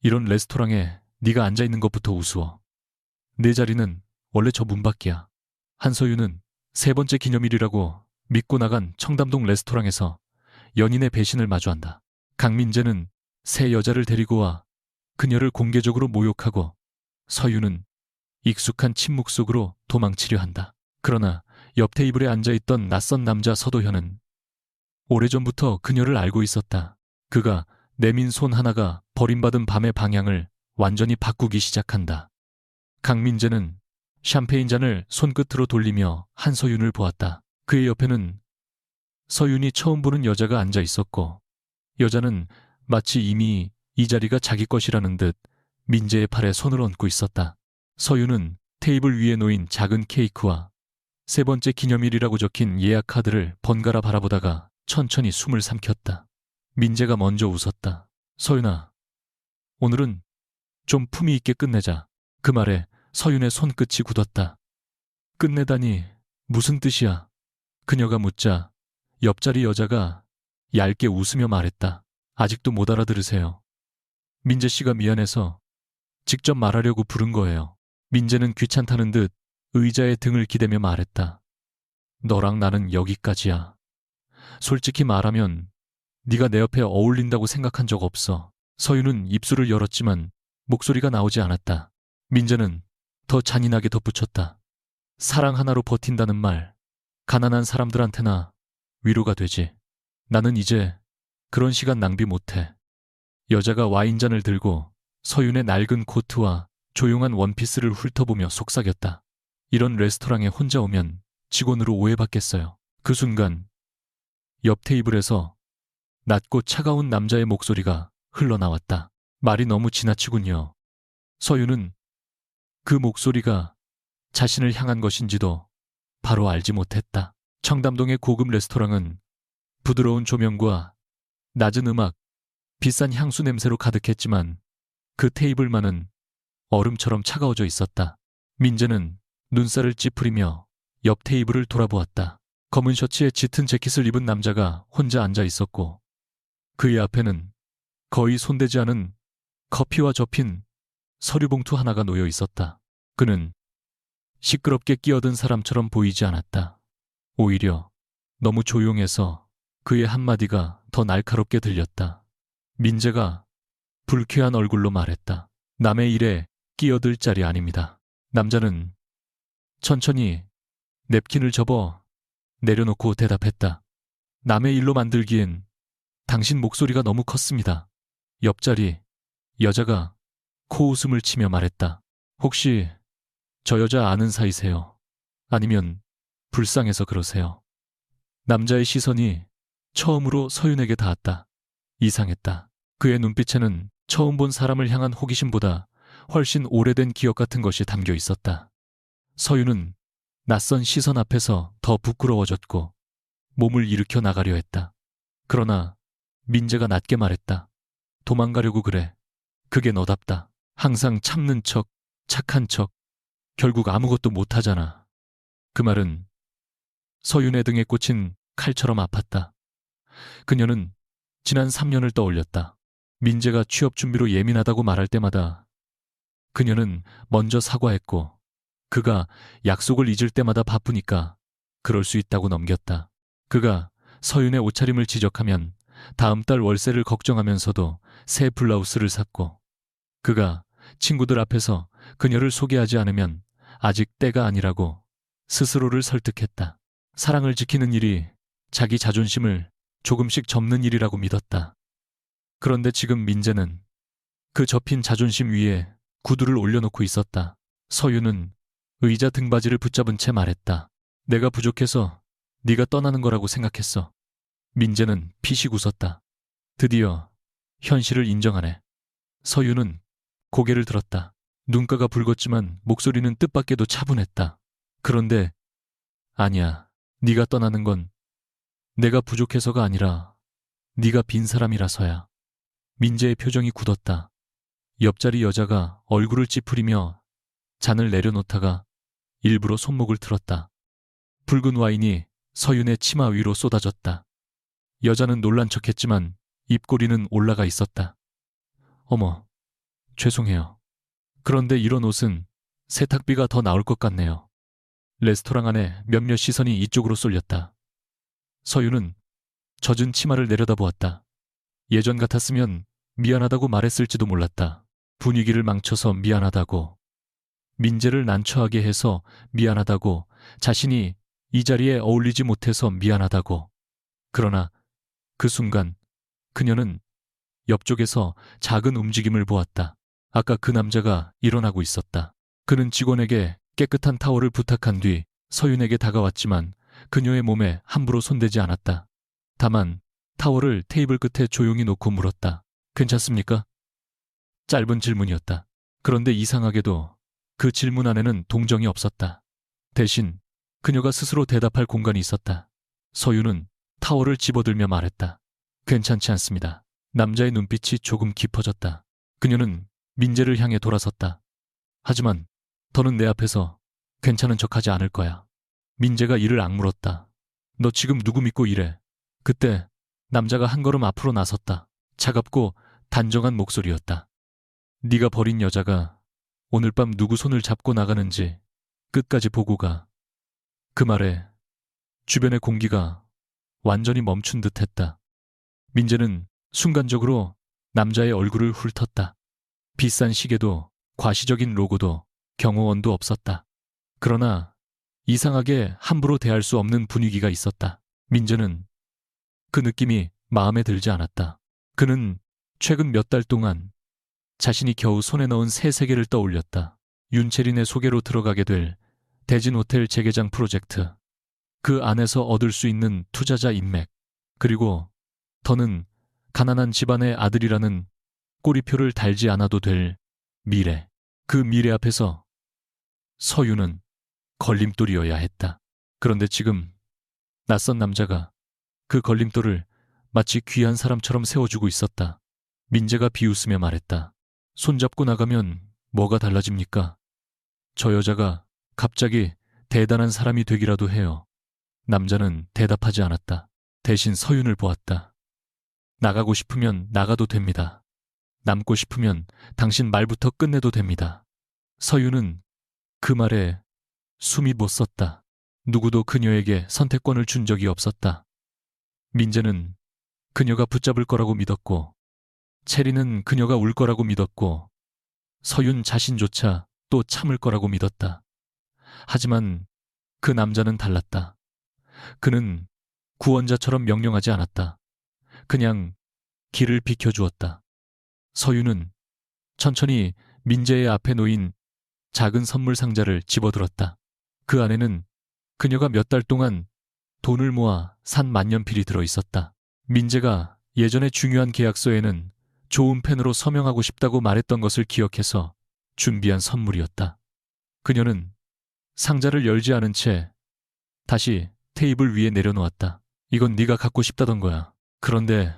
이런 레스토랑에 네가 앉아있는 것부터 우스워. 내 자리는 원래 저 문 밖이야. 한서윤은 세 번째 기념일이라고 믿고 나간 청담동 레스토랑에서 연인의 배신을 마주한다. 강민재는 새 여자를 데리고 와 그녀를 공개적으로 모욕하고 서윤은 익숙한 침묵 속으로 도망치려 한다. 그러나 옆 테이블에 앉아있던 낯선 남자 서도현은 오래전부터 그녀를 알고 있었다. 그가 내민 손 하나가 버림받은 밤의 방향을 완전히 바꾸기 시작한다. 강민재는 샴페인 잔을 손끝으로 돌리며 한서윤을 보았다. 그의 옆에는 서윤이 처음 보는 여자가 앉아 있었고 여자는 마치 이미 이 자리가 자기 것이라는 듯 민재의 팔에 손을 얹고 있었다. 서윤은 테이블 위에 놓인 작은 케이크와 세 번째 기념일이라고 적힌 예약 카드를 번갈아 바라보다가 천천히 숨을 삼켰다. 민재가 먼저 웃었다. 서윤아, 오늘은 좀 품위 있게 끝내자. 그 말에 서윤의 손끝이 굳었다. 끝내다니 무슨 뜻이야? 그녀가 묻자 옆자리 여자가 얇게 웃으며 말했다. 아직도 못 알아들으세요. 민재 씨가 미안해서 직접 말하려고 부른 거예요. 민재는 귀찮다는 듯 의자에 등을 기대며 말했다. 너랑 나는 여기까지야. 솔직히 말하면 네가 내 옆에 어울린다고 생각한 적 없어. 서윤은 입술을 열었지만 목소리가 나오지 않았다. 민재는 더 잔인하게 덧붙였다. 사랑 하나로 버틴다는 말, 가난한 사람들한테나 위로가 되지. 나는 이제 그런 시간 낭비 못해. 여자가 와인잔을 들고 서윤의 낡은 코트와 조용한 원피스를 훑어보며 속삭였다. 이런 레스토랑에 혼자 오면 직원으로 오해받겠어요. 그 순간 옆 테이블에서 낮고 차가운 남자의 목소리가 흘러나왔다. 말이 너무 지나치군요. 서윤은 그 목소리가 자신을 향한 것인지도 바로 알지 못했다. 청담동의 고급 레스토랑은 부드러운 조명과 낮은 음악, 비싼 향수 냄새로 가득했지만 그 테이블만은 얼음처럼 차가워져 있었다. 민재는 눈살을 찌푸리며 옆 테이블을 돌아보았다. 검은 셔츠에 짙은 재킷을 입은 남자가 혼자 앉아 있었고 그의 앞에는 거의 손대지 않은 커피와 접힌 서류 봉투 하나가 놓여 있었다. 그는 시끄럽게 끼어든 사람처럼 보이지 않았다. 오히려 너무 조용해서 그의 한마디가 더 날카롭게 들렸다. 민재가 불쾌한 얼굴로 말했다. 남의 일에 끼어들 자리 아닙니다. 남자는 천천히 냅킨을 접어 내려놓고 대답했다. 남의 일로 만들기엔 당신 목소리가 너무 컸습니다. 옆자리 여자가 코웃음을 치며 말했다. 혹시 저 여자 아는 사이세요? 아니면 불쌍해서 그러세요? 남자의 시선이 처음으로 서윤에게 닿았다. 이상했다. 그의 눈빛에는 처음 본 사람을 향한 호기심보다 훨씬 오래된 기억 같은 것이 담겨 있었다. 서윤은 낯선 시선 앞에서 더 부끄러워졌고 몸을 일으켜 나가려 했다. 그러나 민재가 낮게 말했다. 도망가려고 그래. 그게 너답다. 항상 참는 척, 착한 척, 결국 아무것도 못하잖아. 그 말은 서윤의 등에 꽂힌 칼처럼 아팠다. 그녀는 지난 3년을 떠올렸다. 민재가 취업 준비로 예민하다고 말할 때마다 그녀는 먼저 사과했고 그가 약속을 잊을 때마다 바쁘니까 그럴 수 있다고 넘겼다. 그가 서윤의 옷차림을 지적하면 다음 달 월세를 걱정하면서도 새 블라우스를 샀고 그가 친구들 앞에서 그녀를 소개하지 않으면 아직 때가 아니라고 스스로를 설득했다. 사랑을 지키는 일이 자기 자존심을 조금씩 접는 일이라고 믿었다. 그런데 지금 민재는 그 접힌 자존심 위에 구두를 올려놓고 있었다. 서윤은 의자 등받이를 붙잡은 채 말했다. 내가 부족해서 네가 떠나는 거라고 생각했어. 민재는 피식 웃었다. 드디어 현실을 인정하네. 서윤은 고개를 들었다. 눈가가 붉었지만 목소리는 뜻밖에도 차분했다. 그런데 아니야. 네가 떠나는 건 내가 부족해서가 아니라 네가 빈 사람이라서야. 민재의 표정이 굳었다. 옆자리 여자가 얼굴을 찌푸리며 잔을 내려놓다가 일부러 손목을 틀었다. 붉은 와인이 서윤의 치마 위로 쏟아졌다. 여자는 놀란 척했지만 입꼬리는 올라가 있었다. 어머, 죄송해요. 그런데 이런 옷은 세탁비가 더 나올 것 같네요. 레스토랑 안에 몇몇 시선이 이쪽으로 쏠렸다. 서유는 젖은 치마를 내려다보았다. 예전 같았으면 미안하다고 말했을지도 몰랐다. 분위기를 망쳐서 미안하다고, 민재를 난처하게 해서 미안하다고, 자신이 이 자리에 어울리지 못해서 미안하다고. 그러나 그 순간 그녀는 옆쪽에서 작은 움직임을 보았다. 아까 그 남자가 일어나고 있었다. 그는 직원에게 깨끗한 타월을 부탁한 뒤 서윤에게 다가왔지만 그녀의 몸에 함부로 손대지 않았다. 다만 타월을 테이블 끝에 조용히 놓고 물었다. 괜찮습니까? 짧은 질문이었다. 그런데 이상하게도 그 질문 안에는 동정이 없었다. 대신 그녀가 스스로 대답할 공간이 있었다. 서윤은 타월을 집어들며 말했다. 괜찮지 않습니다. 남자의 눈빛이 조금 깊어졌다. 그녀는 민재를 향해 돌아섰다. 하지만 더는 내 앞에서 괜찮은 척하지 않을 거야. 민재가 이를 악물었다. 너 지금 누구 믿고 이래? 그때 남자가 한 걸음 앞으로 나섰다. 차갑고 단정한 목소리였다. 네가 버린 여자가 오늘 밤 누구 손을 잡고 나가는지 끝까지 보고 가. 그 말에 주변의 공기가 완전히 멈춘 듯했다. 민재는 순간적으로 남자의 얼굴을 훑었다. 비싼 시계도 과시적인 로고도 경호원도 없었다. 그러나 이상하게 함부로 대할 수 없는 분위기가 있었다. 민재는 그 느낌이 마음에 들지 않았다. 그는 최근 몇 달 동안 자신이 겨우 손에 넣은 새 세계를 떠올렸다. 윤채린의 소개로 들어가게 될 대진호텔 재개장 프로젝트, 그 안에서 얻을 수 있는 투자자 인맥, 그리고 더는 가난한 집안의 아들이라는 꼬리표를 달지 않아도 될 미래. 그 미래 앞에서 서유는 걸림돌이어야 했다. 그런데 지금 낯선 남자가 그 걸림돌을 마치 귀한 사람처럼 세워주고 있었다. 민재가 비웃으며 말했다. 손잡고 나가면 뭐가 달라집니까? 저 여자가 갑자기 대단한 사람이 되기라도 해요. 남자는 대답하지 않았다. 대신 서윤을 보았다. 나가고 싶으면 나가도 됩니다. 남고 싶으면 당신 말부터 끝내도 됩니다. 서윤은 그 말에 숨이 못 섰다. 누구도 그녀에게 선택권을 준 적이 없었다. 민재는 그녀가 붙잡을 거라고 믿었고, 체리는 그녀가 울 거라고 믿었고, 서윤 자신조차 또 참을 거라고 믿었다. 하지만 그 남자는 달랐다. 그는 구원자처럼 명령하지 않았다. 그냥 길을 비켜주었다. 서윤은 천천히 민재의 앞에 놓인 작은 선물 상자를 집어들었다. 그 안에는 그녀가 몇 달 동안 돈을 모아 산 만년필이 들어있었다. 민재가 예전에 중요한 계약서에는 좋은 펜으로 서명하고 싶다고 말했던 것을 기억해서 준비한 선물이었다. 그녀는 상자를 열지 않은 채 다시 테이블 위에 내려놓았다. 이건 네가 갖고 싶다던 거야. 그런데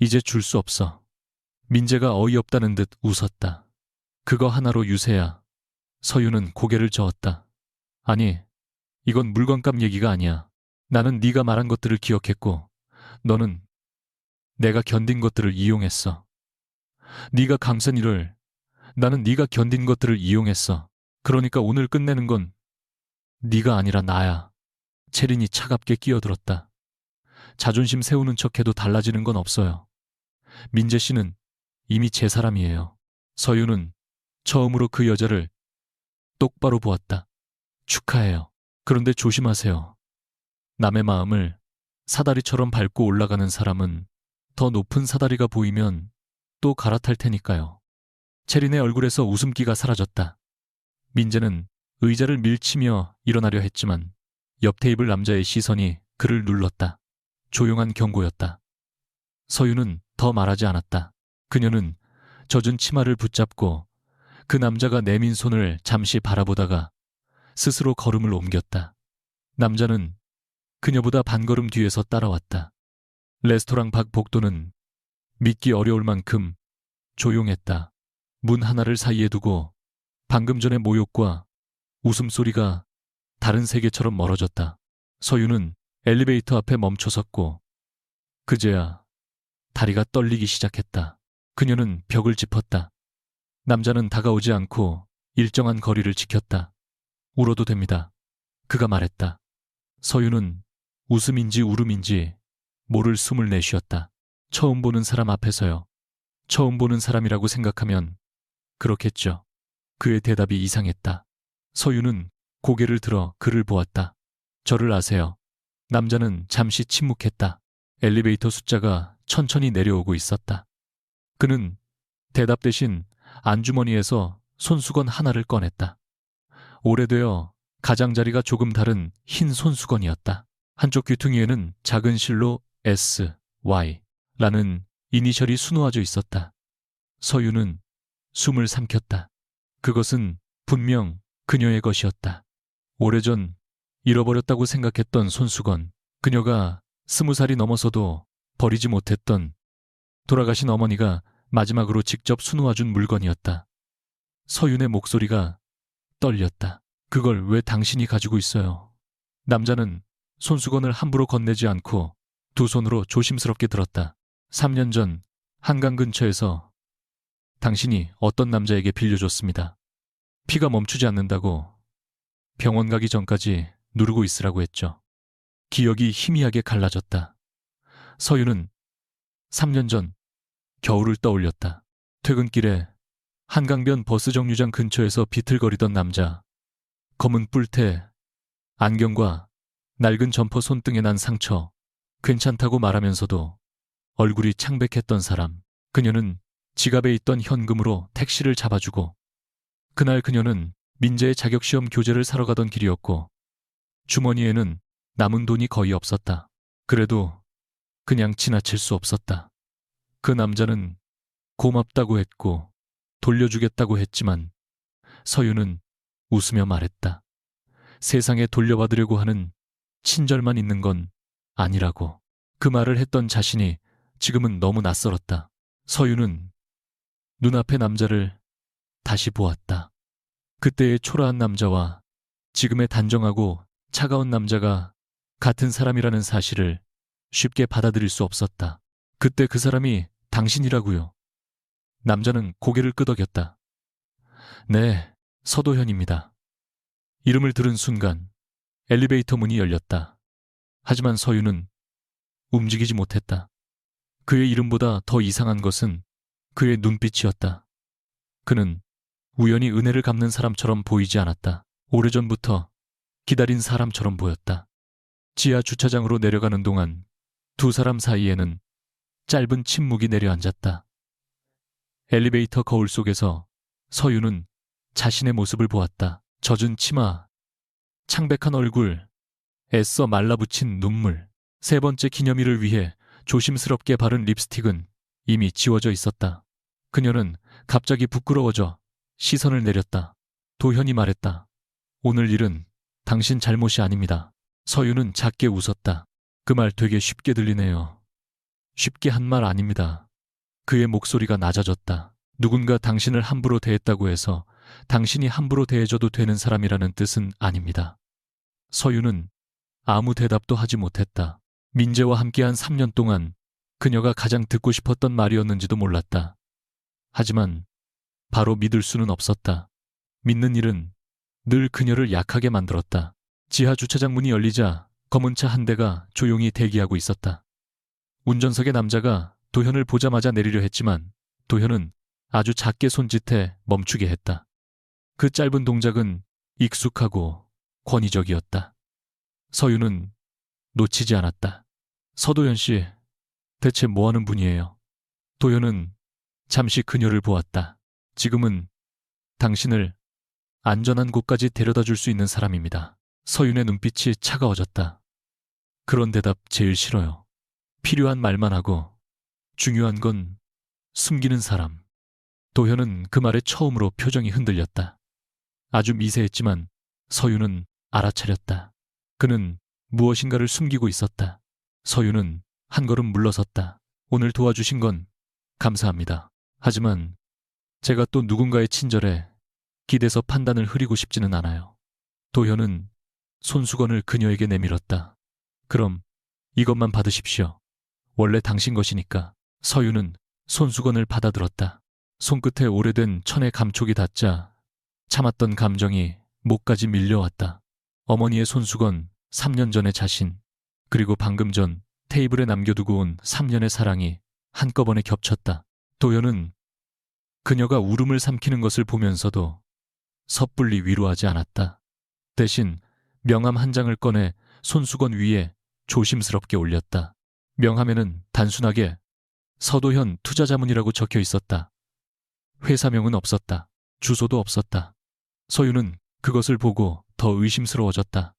이제 줄 수 없어. 민재가 어이없다는 듯 웃었다. 그거 하나로 유세야. 서유는 고개를 저었다. 아니, 이건 물건값 얘기가 아니야. 나는 네가 말한 것들을 기억했고, 너는 내가 견딘 것들을 이용했어. 네가 감싼 일을, 나는 네가 견딘 것들을 이용했어. 그러니까 오늘 끝내는 건 네가 아니라 나야. 채린이 차갑게 끼어들었다. 자존심 세우는 척해도 달라지는 건 없어요. 민재 씨는 이미 제 사람이에요. 서유는 처음으로 그 여자를 똑바로 보았다. 축하해요. 그런데 조심하세요. 남의 마음을 사다리처럼 밟고 올라가는 사람은 더 높은 사다리가 보이면 또 갈아탈 테니까요. 채린의 얼굴에서 웃음기가 사라졌다. 민재는 의자를 밀치며 일어나려 했지만 옆 테이블 남자의 시선이 그를 눌렀다. 조용한 경고였다. 서유는 더 말하지 않았다. 그녀는 젖은 치마를 붙잡고 그 남자가 내민 손을 잠시 바라보다가 스스로 걸음을 옮겼다. 남자는 그녀보다 반걸음 뒤에서 따라왔다. 레스토랑 밖 복도는 믿기 어려울 만큼 조용했다. 문 하나를 사이에 두고 방금 전의 모욕과 웃음소리가 다른 세계처럼 멀어졌다. 서유는 엘리베이터 앞에 멈춰섰고 그제야 다리가 떨리기 시작했다. 그녀는 벽을 짚었다. 남자는 다가오지 않고 일정한 거리를 지켰다. 울어도 됩니다. 그가 말했다. 서유는 웃음인지 울음인지 모를 숨을 내쉬었다. 처음 보는 사람 앞에서요. 처음 보는 사람이라고 생각하면 그렇겠죠. 그의 대답이 이상했다. 서유는 고개를 들어 그를 보았다. 저를 아세요? 남자는 잠시 침묵했다. 엘리베이터 숫자가 천천히 내려오고 있었다. 그는 대답 대신 안주머니에서 손수건 하나를 꺼냈다. 오래되어 가장자리가 조금 다른 흰 손수건이었다. 한쪽 귀퉁이에는 작은 실로 S, Y 라는 이니셜이 수놓아져 있었다. 서유는 숨을 삼켰다. 그것은 분명 그녀의 것이었다. 오래전 잃어버렸다고 생각했던 손수건, 그녀가 20살이 넘어서도 버리지 못했던 돌아가신 어머니가 마지막으로 직접 수놓아준 물건이었다. 서윤의 목소리가 떨렸다. 그걸 왜 당신이 가지고 있어요? 남자는 손수건을 함부로 건네지 않고 두 손으로 조심스럽게 들었다. 3년 전 한강 근처에서 당신이 어떤 남자에게 빌려줬습니다. 피가 멈추지 않는다고 병원 가기 전까지 누르고 있으라고 했죠. 기억이 희미하게 갈라졌다. 서윤은 3년 전 겨울을 떠올렸다. 퇴근길에 한강변 버스 정류장 근처에서 비틀거리던 남자, 검은 뿔테, 안경과 낡은 점퍼 손등에 난 상처, 괜찮다고 말하면서도 얼굴이 창백했던 사람. 그녀는 지갑에 있던 현금으로 택시를 잡아주고, 그날 그녀는 민재의 자격시험 교재를 사러 가던 길이었고 주머니에는 남은 돈이 거의 없었다. 그래도 그냥 지나칠 수 없었다. 그 남자는 고맙다고 했고 돌려주겠다고 했지만 서유는 웃으며 말했다. 세상에 돌려받으려고 하는 친절만 있는 건 아니라고. 그 말을 했던 자신이 지금은 너무 낯설었다. 서유는 눈앞의 남자를 다시 보았다. 그때의 초라한 남자와 지금의 단정하고 차가운 남자가 같은 사람이라는 사실을 쉽게 받아들일 수 없었다. 그때 그 사람이 당신이라고요. 남자는 고개를 끄덕였다. 네, 서도현입니다. 이름을 들은 순간 엘리베이터 문이 열렸다. 하지만 서유는 움직이지 못했다. 그의 이름보다 더 이상한 것은 그의 눈빛이었다. 그는 우연히 은혜를 갚는 사람처럼 보이지 않았다. 오래전부터 기다린 사람처럼 보였다. 지하 주차장으로 내려가는 동안 두 사람 사이에는 짧은 침묵이 내려앉았다. 엘리베이터 거울 속에서 서유는 자신의 모습을 보았다. 젖은 치마, 창백한 얼굴, 애써 말라붙인 눈물. 세 번째 기념일을 위해 조심스럽게 바른 립스틱은 이미 지워져 있었다. 그녀는 갑자기 부끄러워져 시선을 내렸다. 도현이 말했다. 오늘 일은 당신 잘못이 아닙니다. 서유는 작게 웃었다. 그 말 되게 쉽게 들리네요. 쉽게 한 말 아닙니다. 그의 목소리가 낮아졌다. 누군가 당신을 함부로 대했다고 해서 당신이 함부로 대해줘도 되는 사람이라는 뜻은 아닙니다. 서유는 아무 대답도 하지 못했다. 민재와 함께한 3년 동안 그녀가 가장 듣고 싶었던 말이었는지도 몰랐다. 하지만 바로 믿을 수는 없었다. 믿는 일은 늘 그녀를 약하게 만들었다. 지하 주차장 문이 열리자 검은 차 한 대가 조용히 대기하고 있었다. 운전석의 남자가 도현을 보자마자 내리려 했지만 도현은 아주 작게 손짓해 멈추게 했다. 그 짧은 동작은 익숙하고 권위적이었다. 서유는 놓치지 않았다. 서도현 씨, 대체 뭐하는 분이에요? 도현은 잠시 그녀를 보았다. 지금은 당신을 안전한 곳까지 데려다 줄 수 있는 사람입니다. 서윤의 눈빛이 차가워졌다. 그런 대답 제일 싫어요. 필요한 말만 하고 중요한 건 숨기는 사람. 도현은 그 말에 처음으로 표정이 흔들렸다. 아주 미세했지만 서윤은 알아차렸다. 그는 무엇인가를 숨기고 있었다. 서윤은 한 걸음 물러섰다. 오늘 도와주신 건 감사합니다. 하지만 제가 또 누군가의 친절에 기대서 판단을 흐리고 싶지는 않아요. 도현은 손수건을 그녀에게 내밀었다. 그럼 이것만 받으십시오. 원래 당신 것이니까. 서유는 손수건을 받아들었다. 손끝에 오래된 천의 감촉이 닿자 참았던 감정이 목까지 밀려왔다. 어머니의 손수건, 3년 전의 자신, 그리고 방금 전 테이블에 남겨두고 온 3년의 사랑이 한꺼번에 겹쳤다. 도연은 그녀가 울음을 삼키는 것을 보면서도 섣불리 위로하지 않았다. 대신 명함 한 장을 꺼내 손수건 위에 조심스럽게 올렸다. 명함에는 단순하게 서도현 투자자문이라고 적혀 있었다. 회사명은 없었다. 주소도 없었다. 서유는 그것을 보고 더 의심스러워졌다.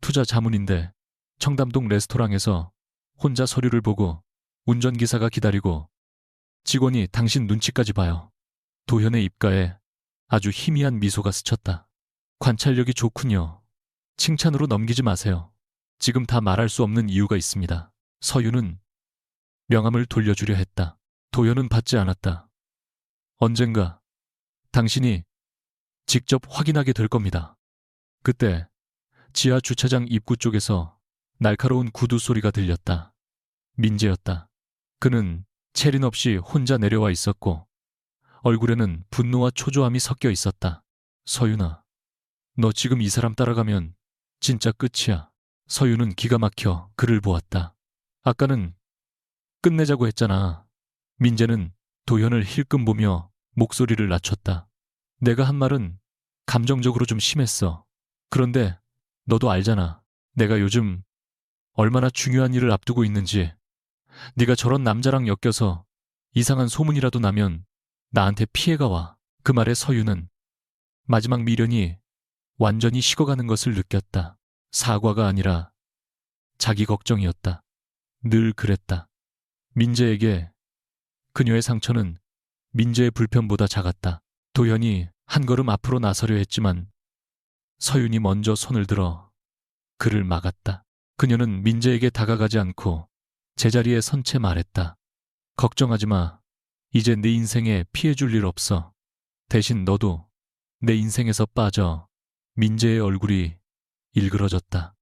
투자 자문인데 청담동 레스토랑에서 혼자 서류를 보고 운전기사가 기다리고 직원이 당신 눈치까지 봐요. 도현의 입가에 아주 희미한 미소가 스쳤다. 관찰력이 좋군요. 칭찬으로 넘기지 마세요. 지금 다 말할 수 없는 이유가 있습니다. 서유는 명함을 돌려주려 했다. 도현은 받지 않았다. 언젠가 당신이 직접 확인하게 될 겁니다. 그때 지하 주차장 입구 쪽에서 날카로운 구두 소리가 들렸다. 민재였다. 그는 채린 없이 혼자 내려와 있었고 얼굴에는 분노와 초조함이 섞여 있었다. 서윤아, 너 지금 이 사람 따라가면 진짜 끝이야. 서윤은 기가 막혀 그를 보았다. 아까는 끝내자고 했잖아. 민재는 도현을 힐끔 보며 목소리를 낮췄다. 내가 한 말은 감정적으로 좀 심했어. 그런데 너도 알잖아. 내가 요즘 얼마나 중요한 일을 앞두고 있는지. 네가 저런 남자랑 엮여서 이상한 소문이라도 나면 나한테 피해가 와. 그 말에 서유는 마지막 미련이 완전히 식어가는 것을 느꼈다. 사과가 아니라 자기 걱정이었다. 늘 그랬다. 민재에게 그녀의 상처는 민재의 불편보다 작았다. 도현이 한 걸음 앞으로 나서려 했지만 서윤이 먼저 손을 들어 그를 막았다. 그녀는 민재에게 다가가지 않고 제자리에 선 채 말했다. 걱정하지 마. 이제 네 인생에 피해 줄 일 없어. 대신 너도 내 인생에서 빠져. 민재의 얼굴이 일그러졌다.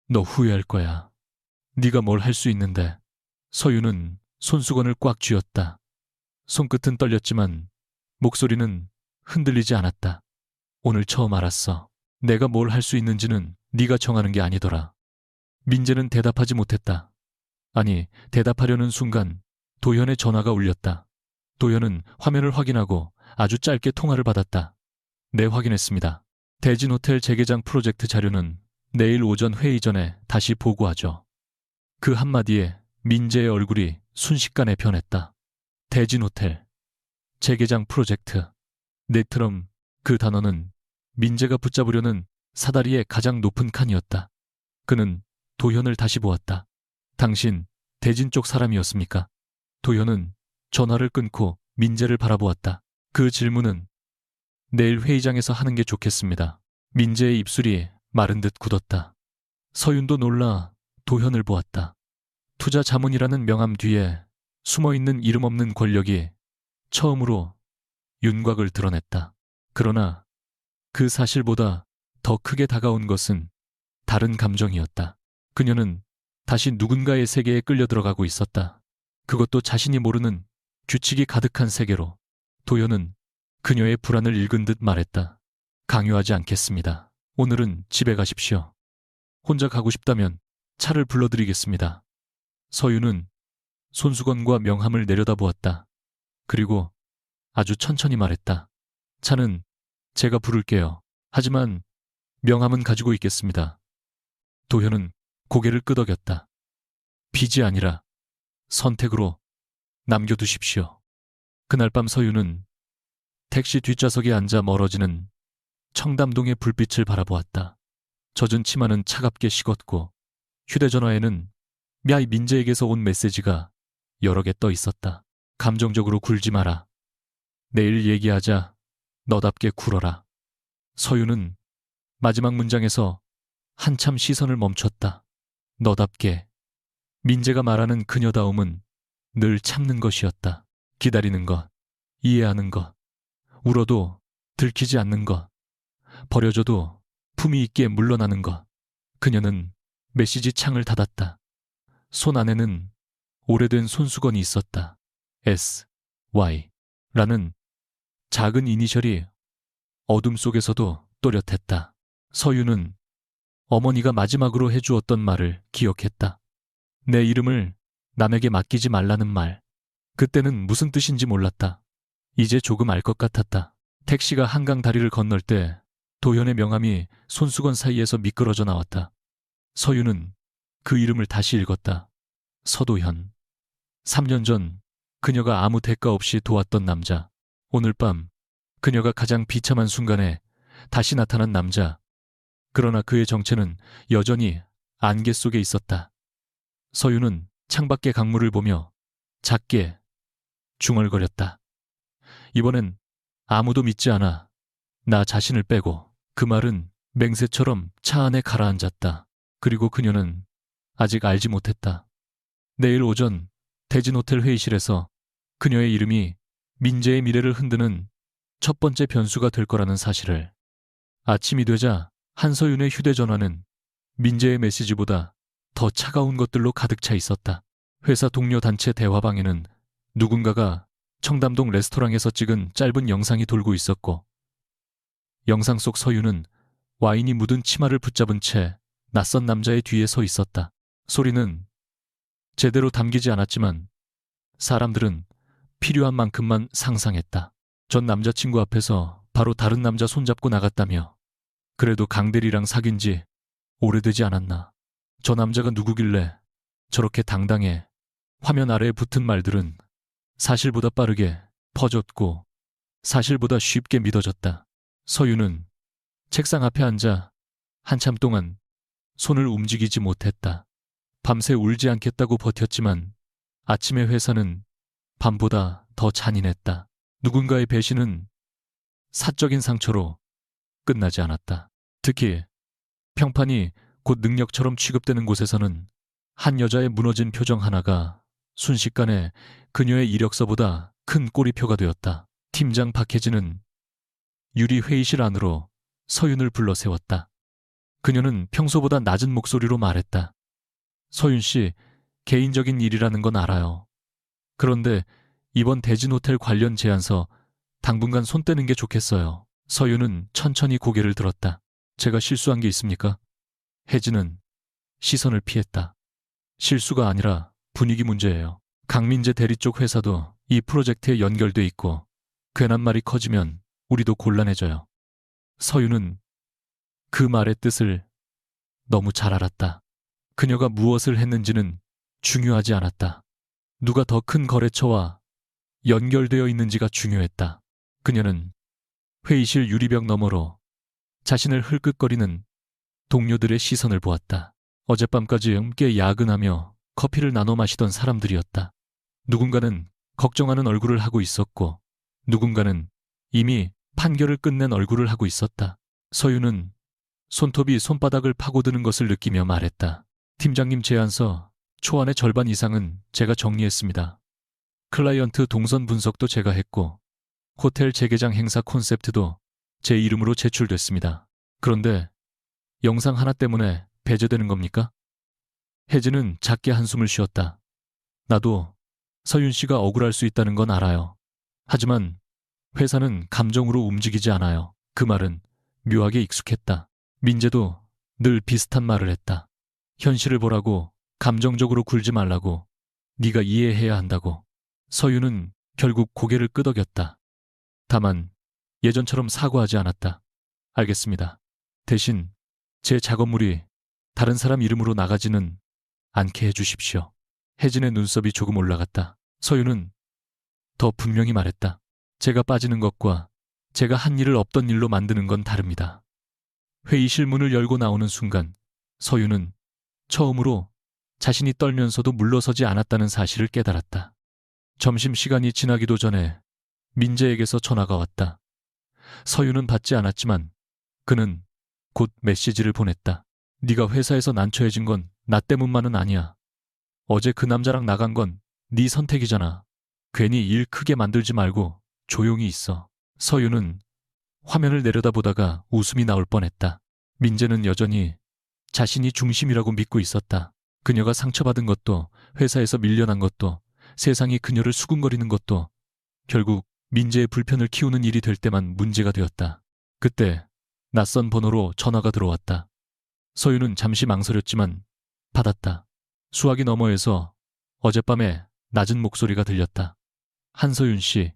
너 후회할 거야. 네가 뭘 할 수 있는데. 서윤은 손수건을 꽉 쥐었다. 손끝은 떨렸지만 목소리는 흔들리지 않았다. 오늘 처음 알았어. 내가 뭘 할 수 있는지는 네가 정하는 게 아니더라. 민재는 대답하지 못했다. 아니, 대답하려는 순간 도현의 전화가 울렸다. 도현은 화면을 확인하고 아주 짧게 통화를 받았다. 네, 확인했습니다. 대진호텔 재개장 프로젝트 자료는 내일 오전 회의 전에 다시 보고하죠. 그 한마디에 민재의 얼굴이 순식간에 변했다. 대진호텔, 재개장 프로젝트. 내처럼 그 단어는 민재가 붙잡으려는 사다리의 가장 높은 칸이었다. 그는 도현을 다시 보았다. 당신 대진 쪽 사람이었습니까? 도현은 전화를 끊고 민재를 바라보았다. 그 질문은 내일 회의장에서 하는 게 좋겠습니다. 민재의 입술이 마른 듯 굳었다. 서윤도 놀라 도현을 보았다. 투자 자문이라는 명함 뒤에 숨어있는 이름 없는 권력이 처음으로 윤곽을 드러냈다. 그러나 그 사실보다 더 크게 다가온 것은 다른 감정이었다. 그녀는 다시 누군가의 세계에 끌려 들어가고 있었다. 그것도 자신이 모르는 규칙이 가득한 세계로. 도현은 그녀의 불안을 읽은 듯 말했다. 강요하지 않겠습니다. 오늘은 집에 가십시오. 혼자 가고 싶다면 차를 불러드리겠습니다. 서유는 손수건과 명함을 내려다보았다. 그리고 아주 천천히 말했다. 차는 제가 부를게요. 하지만 명함은 가지고 있겠습니다. 도현은 고개를 끄덕였다. 빚이 아니라 선택으로 남겨두십시오. 그날 밤 서유는 택시 뒷좌석에 앉아 멀어지는 청담동의 불빛을 바라보았다. 젖은 치마는 차갑게 식었고 휴대전화에는 야이 민재에게서 온 메시지가 여러 개 떠 있었다. 감정적으로 굴지 마라. 내일 얘기하자. 너답게 굴어라. 서유는 마지막 문장에서 한참 시선을 멈췄다. 너답게. 민재가 말하는 그녀다움은 늘 참는 것이었다. 기다리는 것, 이해하는 것, 울어도 들키지 않는 것, 버려져도 품위 있게 물러나는 것. 그녀는 메시지 창을 닫았다. 손 안에는 오래된 손수건이 있었다. S, Y 라는 작은 이니셜이 어둠 속에서도 또렷했다. 서유는 어머니가 마지막으로 해주었던 말을 기억했다. 내 이름을 남에게 맡기지 말라는 말. 그때는 무슨 뜻인지 몰랐다. 이제 조금 알 것 같았다. 택시가 한강 다리를 건널 때 도현의 명함이 손수건 사이에서 미끄러져 나왔다. 서유는 그 이름을 다시 읽었다. 서도현. 3년 전 그녀가 아무 대가 없이 도왔던 남자. 오늘 밤 그녀가 가장 비참한 순간에 다시 나타난 남자. 그러나 그의 정체는 여전히 안개 속에 있었다. 서유는 창밖의 강물을 보며 작게 중얼거렸다. 이번엔 아무도 믿지 않아. 나 자신을 빼고. 그 말은 맹세처럼 차 안에 가라앉았다. 그리고 그녀는 아직 알지 못했다. 내일 오전 대진호텔 회의실에서 그녀의 이름이 민재의 미래를 흔드는 첫 번째 변수가 될 거라는 사실을. 아침이 되자 한서윤의 휴대전화는 민재의 메시지보다 더 차가운 것들로 가득 차 있었다. 회사 동료 단체 대화방에는 누군가가 청담동 레스토랑에서 찍은 짧은 영상이 돌고 있었고, 영상 속 서유는 와인이 묻은 치마를 붙잡은 채 낯선 남자의 뒤에 서 있었다. 소리는 제대로 담기지 않았지만 사람들은 필요한 만큼만 상상했다. 전 남자친구 앞에서 바로 다른 남자 손잡고 나갔다며. 그래도 강대리랑 사귄 지 오래되지 않았나. 저 남자가 누구길래 저렇게 당당해. 화면 아래에 붙은 말들은 사실보다 빠르게 퍼졌고 사실보다 쉽게 믿어졌다. 서유는 책상 앞에 앉아 한참 동안 손을 움직이지 못했다. 밤새 울지 않겠다고 버텼지만 아침의 회사는 밤보다 더 잔인했다. 누군가의 배신은 사적인 상처로 끝나지 않았다. 특히 평판이 곧 능력처럼 취급되는 곳에서는 한 여자의 무너진 표정 하나가 순식간에 그녀의 이력서보다 큰 꼬리표가 되었다. 팀장 박혜진은 유리 회의실 안으로 서윤을 불러 세웠다. 그녀는 평소보다 낮은 목소리로 말했다. 서윤 씨, 개인적인 일이라는 건 알아요. 그런데 이번 대진호텔 관련 제안서 당분간 손 떼는 게 좋겠어요. 서윤은 천천히 고개를 들었다. 제가 실수한 게 있습니까? 혜진은 시선을 피했다. 실수가 아니라 분위기 문제예요. 강민재 대리 쪽 회사도 이 프로젝트에 연결돼 있고 괜한 말이 커지면 우리도 곤란해져요. 서윤은 그 말의 뜻을 너무 잘 알았다. 그녀가 무엇을 했는지는 중요하지 않았다. 누가 더 큰 거래처와 연결되어 있는지가 중요했다. 그녀는 회의실 유리벽 너머로 자신을 흘끗거리는 동료들의 시선을 보았다. 어젯밤까지 함께 야근하며 커피를 나눠 마시던 사람들이었다. 누군가는 걱정하는 얼굴을 하고 있었고 누군가는 이미 판결을 끝낸 얼굴을 하고 있었다. 서유는 손톱이 손바닥을 파고드는 것을 느끼며 말했다. 팀장님 제안서 초안의 절반 이상은 제가 정리했습니다. 클라이언트 동선 분석도 제가 했고 호텔 재개장 행사 콘셉트도 제 이름으로 제출됐습니다. 그런데 영상 하나 때문에 배제되는 겁니까? 혜진은 작게 한숨을 쉬었다. 나도 서윤 씨가 억울할 수 있다는 건 알아요. 하지만 회사는 감정으로 움직이지 않아요. 그 말은 묘하게 익숙했다. 민재도 늘 비슷한 말을 했다. 현실을 보라고, 감정적으로 굴지 말라고, 네가 이해해야 한다고. 서윤은 결국 고개를 끄덕였다. 다만 예전처럼 사과하지 않았다. 알겠습니다. 대신 제 작업물이 다른 사람 이름으로 나가지는 않게 해주십시오. 혜진의 눈썹이 조금 올라갔다. 서윤은 더 분명히 말했다. 제가 빠지는 것과 제가 한 일을 없던 일로 만드는 건 다릅니다. 회의실 문을 열고 나오는 순간 서윤은 처음으로 자신이 떨면서도 물러서지 않았다는 사실을 깨달았다. 점심시간이 지나기도 전에 민재에게서 전화가 왔다. 서윤은 받지 않았지만 그는 곧 메시지를 보냈다. 네가 회사에서 난처해진 건 나 때문만은 아니야. 어제 그 남자랑 나간 건 네 선택이잖아. 괜히 일 크게 만들지 말고 조용히 있어. 서윤은 화면을 내려다보다가 웃음이 나올 뻔했다. 민재는 여전히 자신이 중심이라고 믿고 있었다. 그녀가 상처받은 것도 회사에서 밀려난 것도 세상이 그녀를 수군거리는 것도 결국 민재의 불편을 키우는 일이 될 때만 문제가 되었다. 그때 낯선 번호로 전화가 들어왔다. 서유는 잠시 망설였지만 받았다. 수화기 너머에서 어젯밤에 낮은 목소리가 들렸다. 한서윤 씨,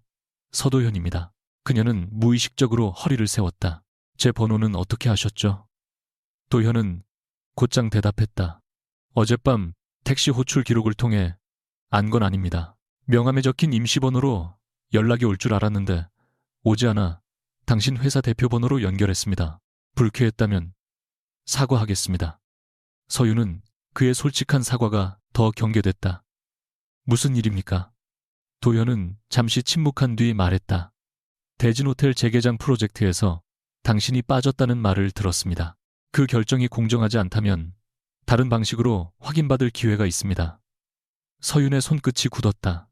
서도현입니다. 그녀는 무의식적으로 허리를 세웠다. 제 번호는 어떻게 하셨죠? 도현은 곧장 대답했다. 어젯밤 택시 호출 기록을 통해 안 건 아닙니다. 명함에 적힌 임시번호로 연락이 올 줄 알았는데 오지 않아 당신 회사 대표 번호로 연결했습니다. 불쾌했다면 사과하겠습니다. 서유는 그의 솔직한 사과가 더 경계됐다. 무슨 일입니까? 도현은 잠시 침묵한 뒤 말했다. 대진호텔 재개장 프로젝트에서 당신이 빠졌다는 말을 들었습니다. 그 결정이 공정하지 않다면 다른 방식으로 확인받을 기회가 있습니다. 서윤의 손끝이 굳었다.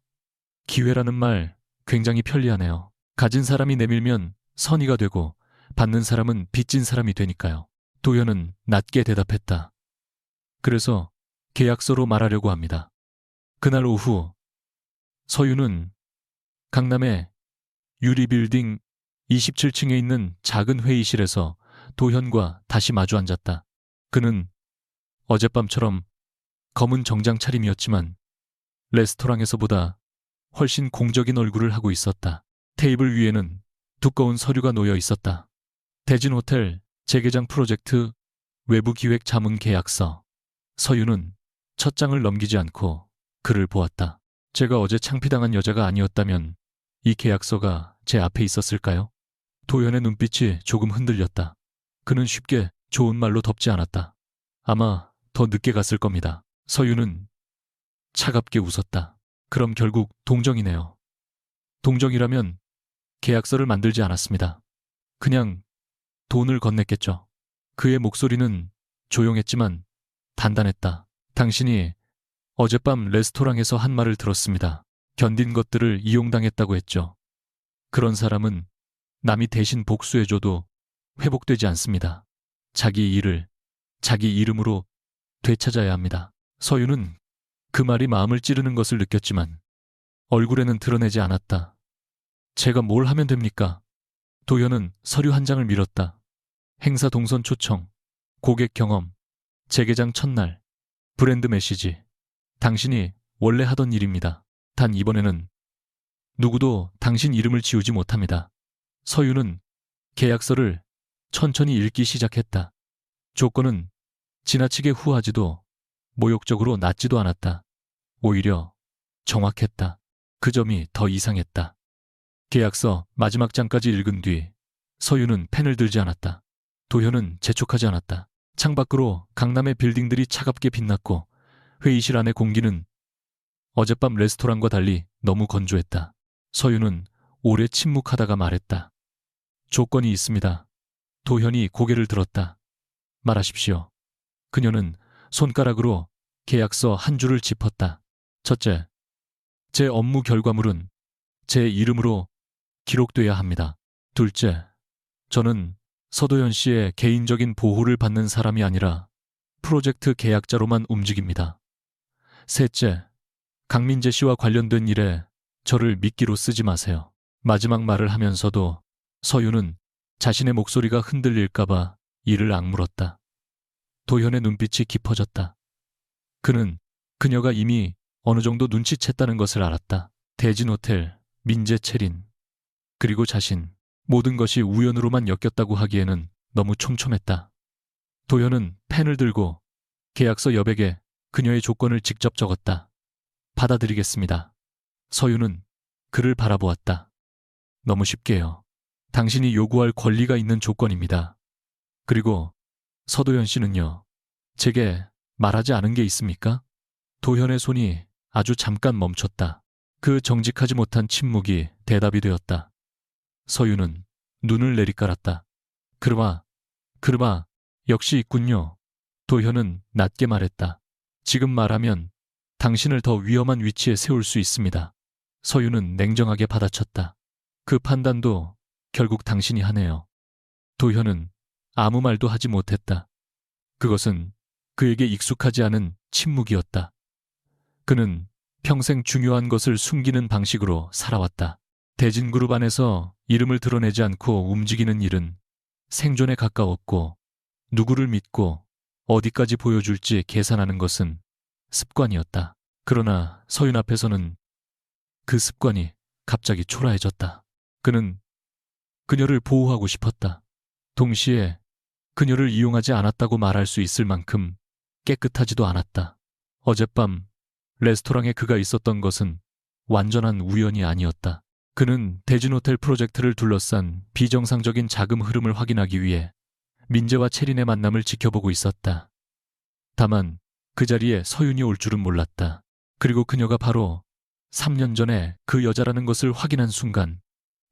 기회라는 말 굉장히 편리하네요. 가진 사람이 내밀면 선의가 되고 받는 사람은 빚진 사람이 되니까요. 도현은 낮게 대답했다. 그래서 계약서로 말하려고 합니다. 그날 오후 서윤은 강남의 유리빌딩 27층에 있는 작은 회의실에서 도현과 다시 마주 앉았다. 그는 어젯밤처럼 검은 정장 차림이었지만 레스토랑에서보다 훨씬 공적인 얼굴을 하고 있었다. 테이블 위에는 두꺼운 서류가 놓여 있었다. 대진호텔 재개장 프로젝트 외부기획 자문 계약서. 서윤은 첫 장을 넘기지 않고 그를 보았다. 제가 어제 창피당한 여자가 아니었다면 이 계약서가 제 앞에 있었을까요? 도현의 눈빛이 조금 흔들렸다. 그는 쉽게 좋은 말로 덮지 않았다. 아마 더 늦게 갔을 겁니다. 서윤은 차갑게 웃었다. 그럼 결국 동정이네요. 동정이라면 계약서를 만들지 않았습니다. 그냥 돈을 건넸겠죠. 그의 목소리는 조용했지만 단단했다. 당신이 어젯밤 레스토랑에서 한 말을 들었습니다. 견딘 것들을 이용당했다고 했죠. 그런 사람은 남이 대신 복수해줘도 회복되지 않습니다. 자기 일을 자기 이름으로 되찾아야 합니다. 서윤은 그 말이 마음을 찌르는 것을 느꼈지만 얼굴에는 드러내지 않았다. 제가 뭘 하면 됩니까? 도현은 서류 한 장을 밀었다. 행사 동선 초청, 고객 경험, 재개장 첫날, 브랜드 메시지. 당신이 원래 하던 일입니다. 단 이번에는 누구도 당신 이름을 지우지 못합니다. 서유는 계약서를 천천히 읽기 시작했다. 조건은 지나치게 후하지도 모욕적으로 낮지도 않았다. 오히려 정확했다. 그 점이 더 이상했다. 계약서 마지막 장까지 읽은 뒤 서유는 펜을 들지 않았다. 도현은 재촉하지 않았다. 창밖으로 강남의 빌딩들이 차갑게 빛났고 회의실 안의 공기는 어젯밤 레스토랑과 달리 너무 건조했다. 서유는 오래 침묵하다가 말했다. 조건이 있습니다. 도현이 고개를 들었다. 말하십시오. 그녀는 손가락으로 계약서 한 줄을 짚었다. 첫째, 제 업무 결과물은 제 이름으로 기록돼야 합니다. 둘째, 저는 서도현 씨의 개인적인 보호를 받는 사람이 아니라 프로젝트 계약자로만 움직입니다. 셋째, 강민재 씨와 관련된 일에 저를 미끼로 쓰지 마세요. 마지막 말을 하면서도 서유는 자신의 목소리가 흔들릴까봐 이를 악물었다. 도현의 눈빛이 깊어졌다. 그는 그녀가 이미 어느 정도 눈치챘다는 것을 알았다. 대진호텔, 민재채린, 그리고 자신, 모든 것이 우연으로만 엮였다고 하기에는 너무 촘촘했다. 도현은 펜을 들고 계약서 여백에 그녀의 조건을 직접 적었다. 받아들이겠습니다. 서유는 그를 바라보았다. 너무 쉽게요. 당신이 요구할 권리가 있는 조건입니다. 그리고 서도현 씨는요. 제게 말하지 않은 게 있습니까? 도현의 손이 아주 잠깐 멈췄다. 그 정직하지 못한 침묵이 대답이 되었다. 서유는 눈을 내리깔았다. 그르마, 역시 있군요. 도현은 낮게 말했다. 지금 말하면 당신을 더 위험한 위치에 세울 수 있습니다. 서유는 냉정하게 받아쳤다. 그 판단도 결국 당신이 하네요. 도현은 아무 말도 하지 못했다. 그것은 그에게 익숙하지 않은 침묵이었다. 그는 평생 중요한 것을 숨기는 방식으로 살아왔다. 대진그룹 안에서 이름을 드러내지 않고 움직이는 일은 생존에 가까웠고 누구를 믿고 어디까지 보여줄지 계산하는 것은 습관이었다. 그러나 서윤 앞에서는 그 습관이 갑자기 초라해졌다. 그는 그녀를 보호하고 싶었다. 동시에 그녀를 이용하지 않았다고 말할 수 있을 만큼 깨끗하지도 않았다. 어젯밤 레스토랑에 그가 있었던 것은 완전한 우연이 아니었다. 그는 대진호텔 프로젝트를 둘러싼 비정상적인 자금 흐름을 확인하기 위해 민재와 채린의 만남을 지켜보고 있었다. 다만 그 자리에 서윤이 올 줄은 몰랐다. 그리고 그녀가 바로 3년 전에 그 여자라는 것을 확인한 순간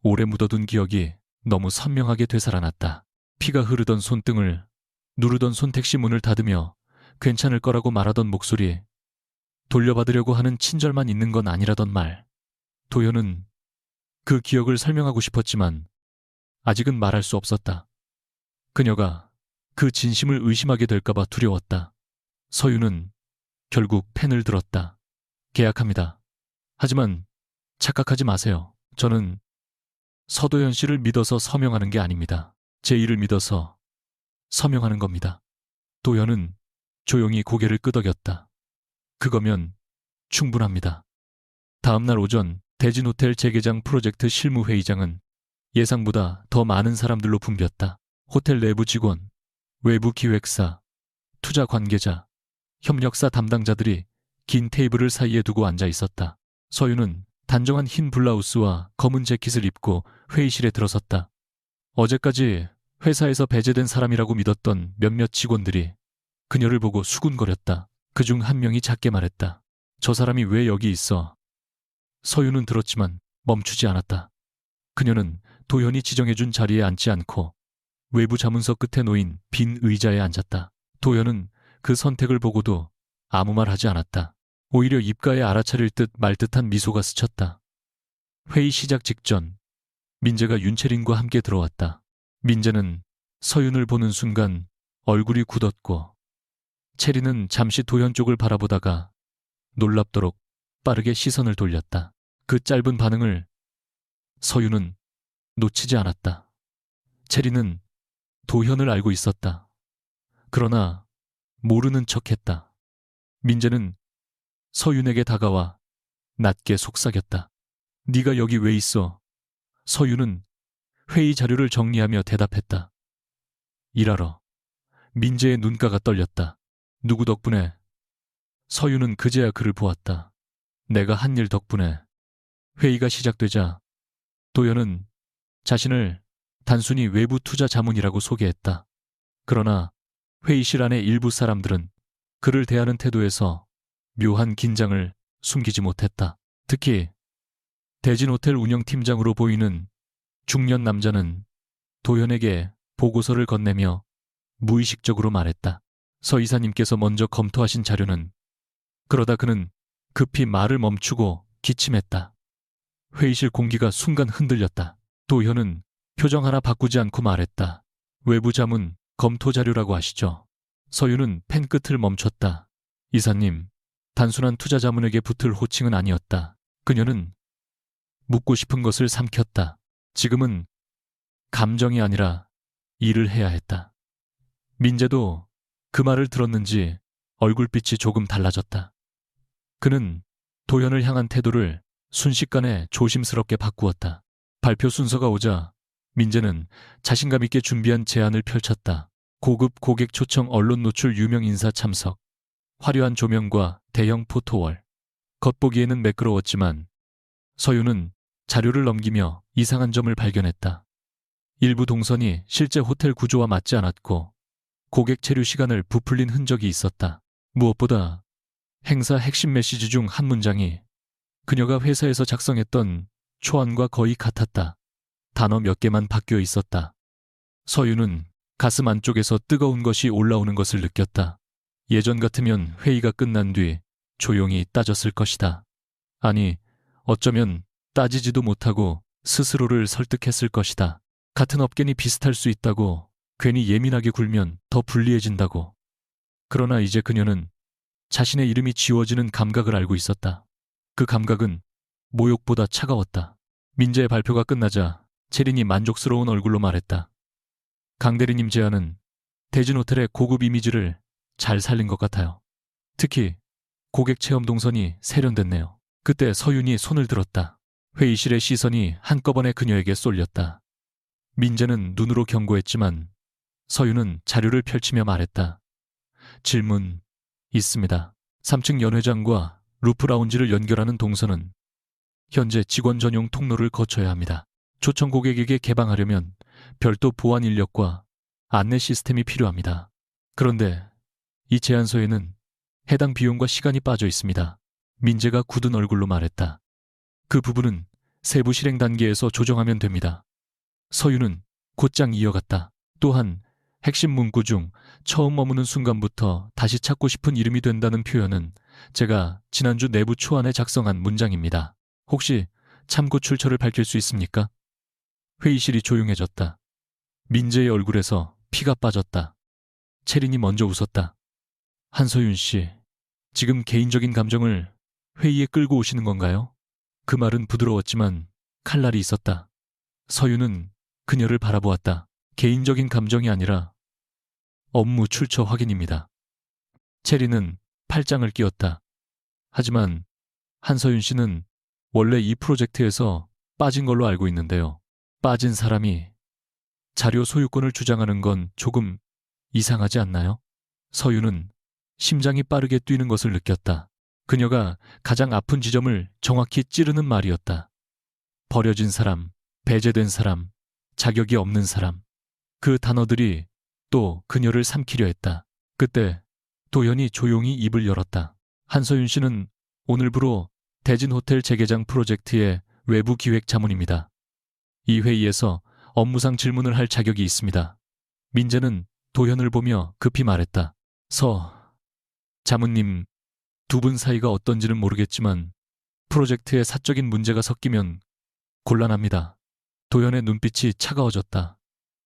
오래 묻어둔 기억이 너무 선명하게 되살아났다. 피가 흐르던 손등을 누르던 손택시 문을 닫으며 괜찮을 거라고 말하던 목소리, 돌려받으려고 하는 친절만 있는 건 아니라던 말. 도현은 그 기억을 설명하고 싶었지만 아직은 말할 수 없었다. 그녀가 그 진심을 의심하게 될까봐 두려웠다. 서윤은 결국 펜을 들었다. 계약합니다. 하지만 착각하지 마세요. 저는 서도현 씨를 믿어서 서명하는 게 아닙니다. 제 일을 믿어서 서명하는 겁니다. 도현은 조용히 고개를 끄덕였다. 그거면 충분합니다. 다음날 오전 대진호텔 재개장 프로젝트 실무회의장은 예상보다 더 많은 사람들로 붐볐다. 호텔 내부 직원, 외부 기획사, 투자 관계자, 협력사 담당자들이 긴 테이블을 사이에 두고 앉아 있었다. 서윤은 단정한 흰 블라우스와 검은 재킷을 입고 회의실에 들어섰다. 어제까지 회사에서 배제된 사람이라고 믿었던 몇몇 직원들이 그녀를 보고 수군거렸다. 그중 한 명이 작게 말했다. 저 사람이 왜 여기 있어? 서윤은 들었지만 멈추지 않았다. 그녀는 도현이 지정해준 자리에 앉지 않고 외부 자문서 끝에 놓인 빈 의자에 앉았다. 도현은 그 선택을 보고도 아무 말 하지 않았다. 오히려 입가에 알아차릴 듯 말 듯한 미소가 스쳤다. 회의 시작 직전 민재가 윤채린과 함께 들어왔다. 민재는 서윤을 보는 순간 얼굴이 굳었고 채린은 잠시 도현 쪽을 바라보다가 놀랍도록 빠르게 시선을 돌렸다. 그 짧은 반응을 서윤은 놓치지 않았다. 채린은 도현을 알고 있었다. 그러나 모르는 척했다. 민재는 서윤에게 다가와 낮게 속삭였다. 네가 여기 왜 있어? 서윤은 회의 자료를 정리하며 대답했다. 일하러. 민재의 눈가가 떨렸다. 누구 덕분에? 서윤은 그제야 그를 보았다. 내가 한 일 덕분에. 회의가 시작되자 도현은 자신을 단순히 외부 투자 자문이라고 소개했다. 그러나 회의실 안의 일부 사람들은 그를 대하는 태도에서 묘한 긴장을 숨기지 못했다. 특히 대진호텔 운영팀장으로 보이는 중년 남자는 도현에게 보고서를 건네며 무의식적으로 말했다. 서 이사님께서 먼저 검토하신 자료는. 그러다 그는 급히 말을 멈추고 기침했다. 회의실 공기가 순간 흔들렸다. 도현은 표정 하나 바꾸지 않고 말했다. 외부 자문 검토 자료라고 하시죠. 서윤은 펜 끝을 멈췄다. 이사님, 단순한 투자 자문에게 붙을 호칭은 아니었다. 그녀는 묻고 싶은 것을 삼켰다. 지금은 감정이 아니라 일을 해야 했다. 민재도 그 말을 들었는지 얼굴빛이 조금 달라졌다. 그는 도현을 향한 태도를 순식간에 조심스럽게 바꾸었다. 발표 순서가 오자 민재는 자신감 있게 준비한 제안을 펼쳤다. 고급 고객 초청 언론 노출 유명 인사 참석, 화려한 조명과 대형 포토월. 겉보기에는 매끄러웠지만 서윤은 자료를 넘기며 이상한 점을 발견했다. 일부 동선이 실제 호텔 구조와 맞지 않았고 고객 체류 시간을 부풀린 흔적이 있었다. 무엇보다 행사 핵심 메시지 중 한 문장이 그녀가 회사에서 작성했던 초안과 거의 같았다. 단어 몇 개만 바뀌어 있었다. 서윤은 가슴 안쪽에서 뜨거운 것이 올라오는 것을 느꼈다. 예전 같으면 회의가 끝난 뒤 조용히 따졌을 것이다. 아니, 어쩌면 따지지도 못하고 스스로를 설득했을 것이다. 같은 업계니 비슷할 수 있다고, 괜히 예민하게 굴면 더 불리해진다고. 그러나 이제 그녀는 자신의 이름이 지워지는 감각을 알고 있었다. 그 감각은 모욕보다 차가웠다. 민재의 발표가 끝나자 채린이 만족스러운 얼굴로 말했다. 강 대리님 제안은 대진호텔의 고급 이미지를 잘 살린 것 같아요. 특히 고객 체험 동선이 세련됐네요. 그때 서윤이 손을 들었다. 회의실의 시선이 한꺼번에 그녀에게 쏠렸다. 민재는 눈으로 경고했지만 서윤은 자료를 펼치며 말했다. 질문 있습니다. 3층 연회장과 루프 라운지를 연결하는 동선은 현재 직원 전용 통로를 거쳐야 합니다. 초청 고객에게 개방하려면 별도 보안 인력과 안내 시스템이 필요합니다. 그런데 이 제안서에는 해당 비용과 시간이 빠져 있습니다. 민재가 굳은 얼굴로 말했다. 그 부분은 세부 실행 단계에서 조정하면 됩니다. 서윤은 곧장 이어갔다. 또한 핵심 문구 중 처음 머무는 순간부터 다시 찾고 싶은 이름이 된다는 표현은 제가 지난주 내부 초안에 작성한 문장입니다. 혹시 참고 출처를 밝힐 수 있습니까? 회의실이 조용해졌다. 민재의 얼굴에서 피가 빠졌다. 채린이 먼저 웃었다. 한서윤 씨, 지금 개인적인 감정을 회의에 끌고 오시는 건가요? 그 말은 부드러웠지만 칼날이 있었다. 서윤은 그녀를 바라보았다. 개인적인 감정이 아니라 업무 출처 확인입니다. 채린은 팔짱을 끼웠다. 하지만 한서윤 씨는 원래 이 프로젝트에서 빠진 걸로 알고 있는데요. 빠진 사람이 자료 소유권을 주장하는 건 조금 이상하지 않나요? 서윤은 심장이 빠르게 뛰는 것을 느꼈다. 그녀가 가장 아픈 지점을 정확히 찌르는 말이었다. 버려진 사람, 배제된 사람, 자격이 없는 사람. 그 단어들이 또 그녀를 삼키려 했다. 그때 도현이 조용히 입을 열었다. 한서윤 씨는 오늘부로 대진호텔 재개장 프로젝트의 외부 기획 자문입니다. 이 회의에서 업무상 질문을 할 자격이 있습니다. 민재는 도현을 보며 급히 말했다. 자문님, 두 분 사이가 어떤지는 모르겠지만 프로젝트에 사적인 문제가 섞이면 곤란합니다. 도현의 눈빛이 차가워졌다.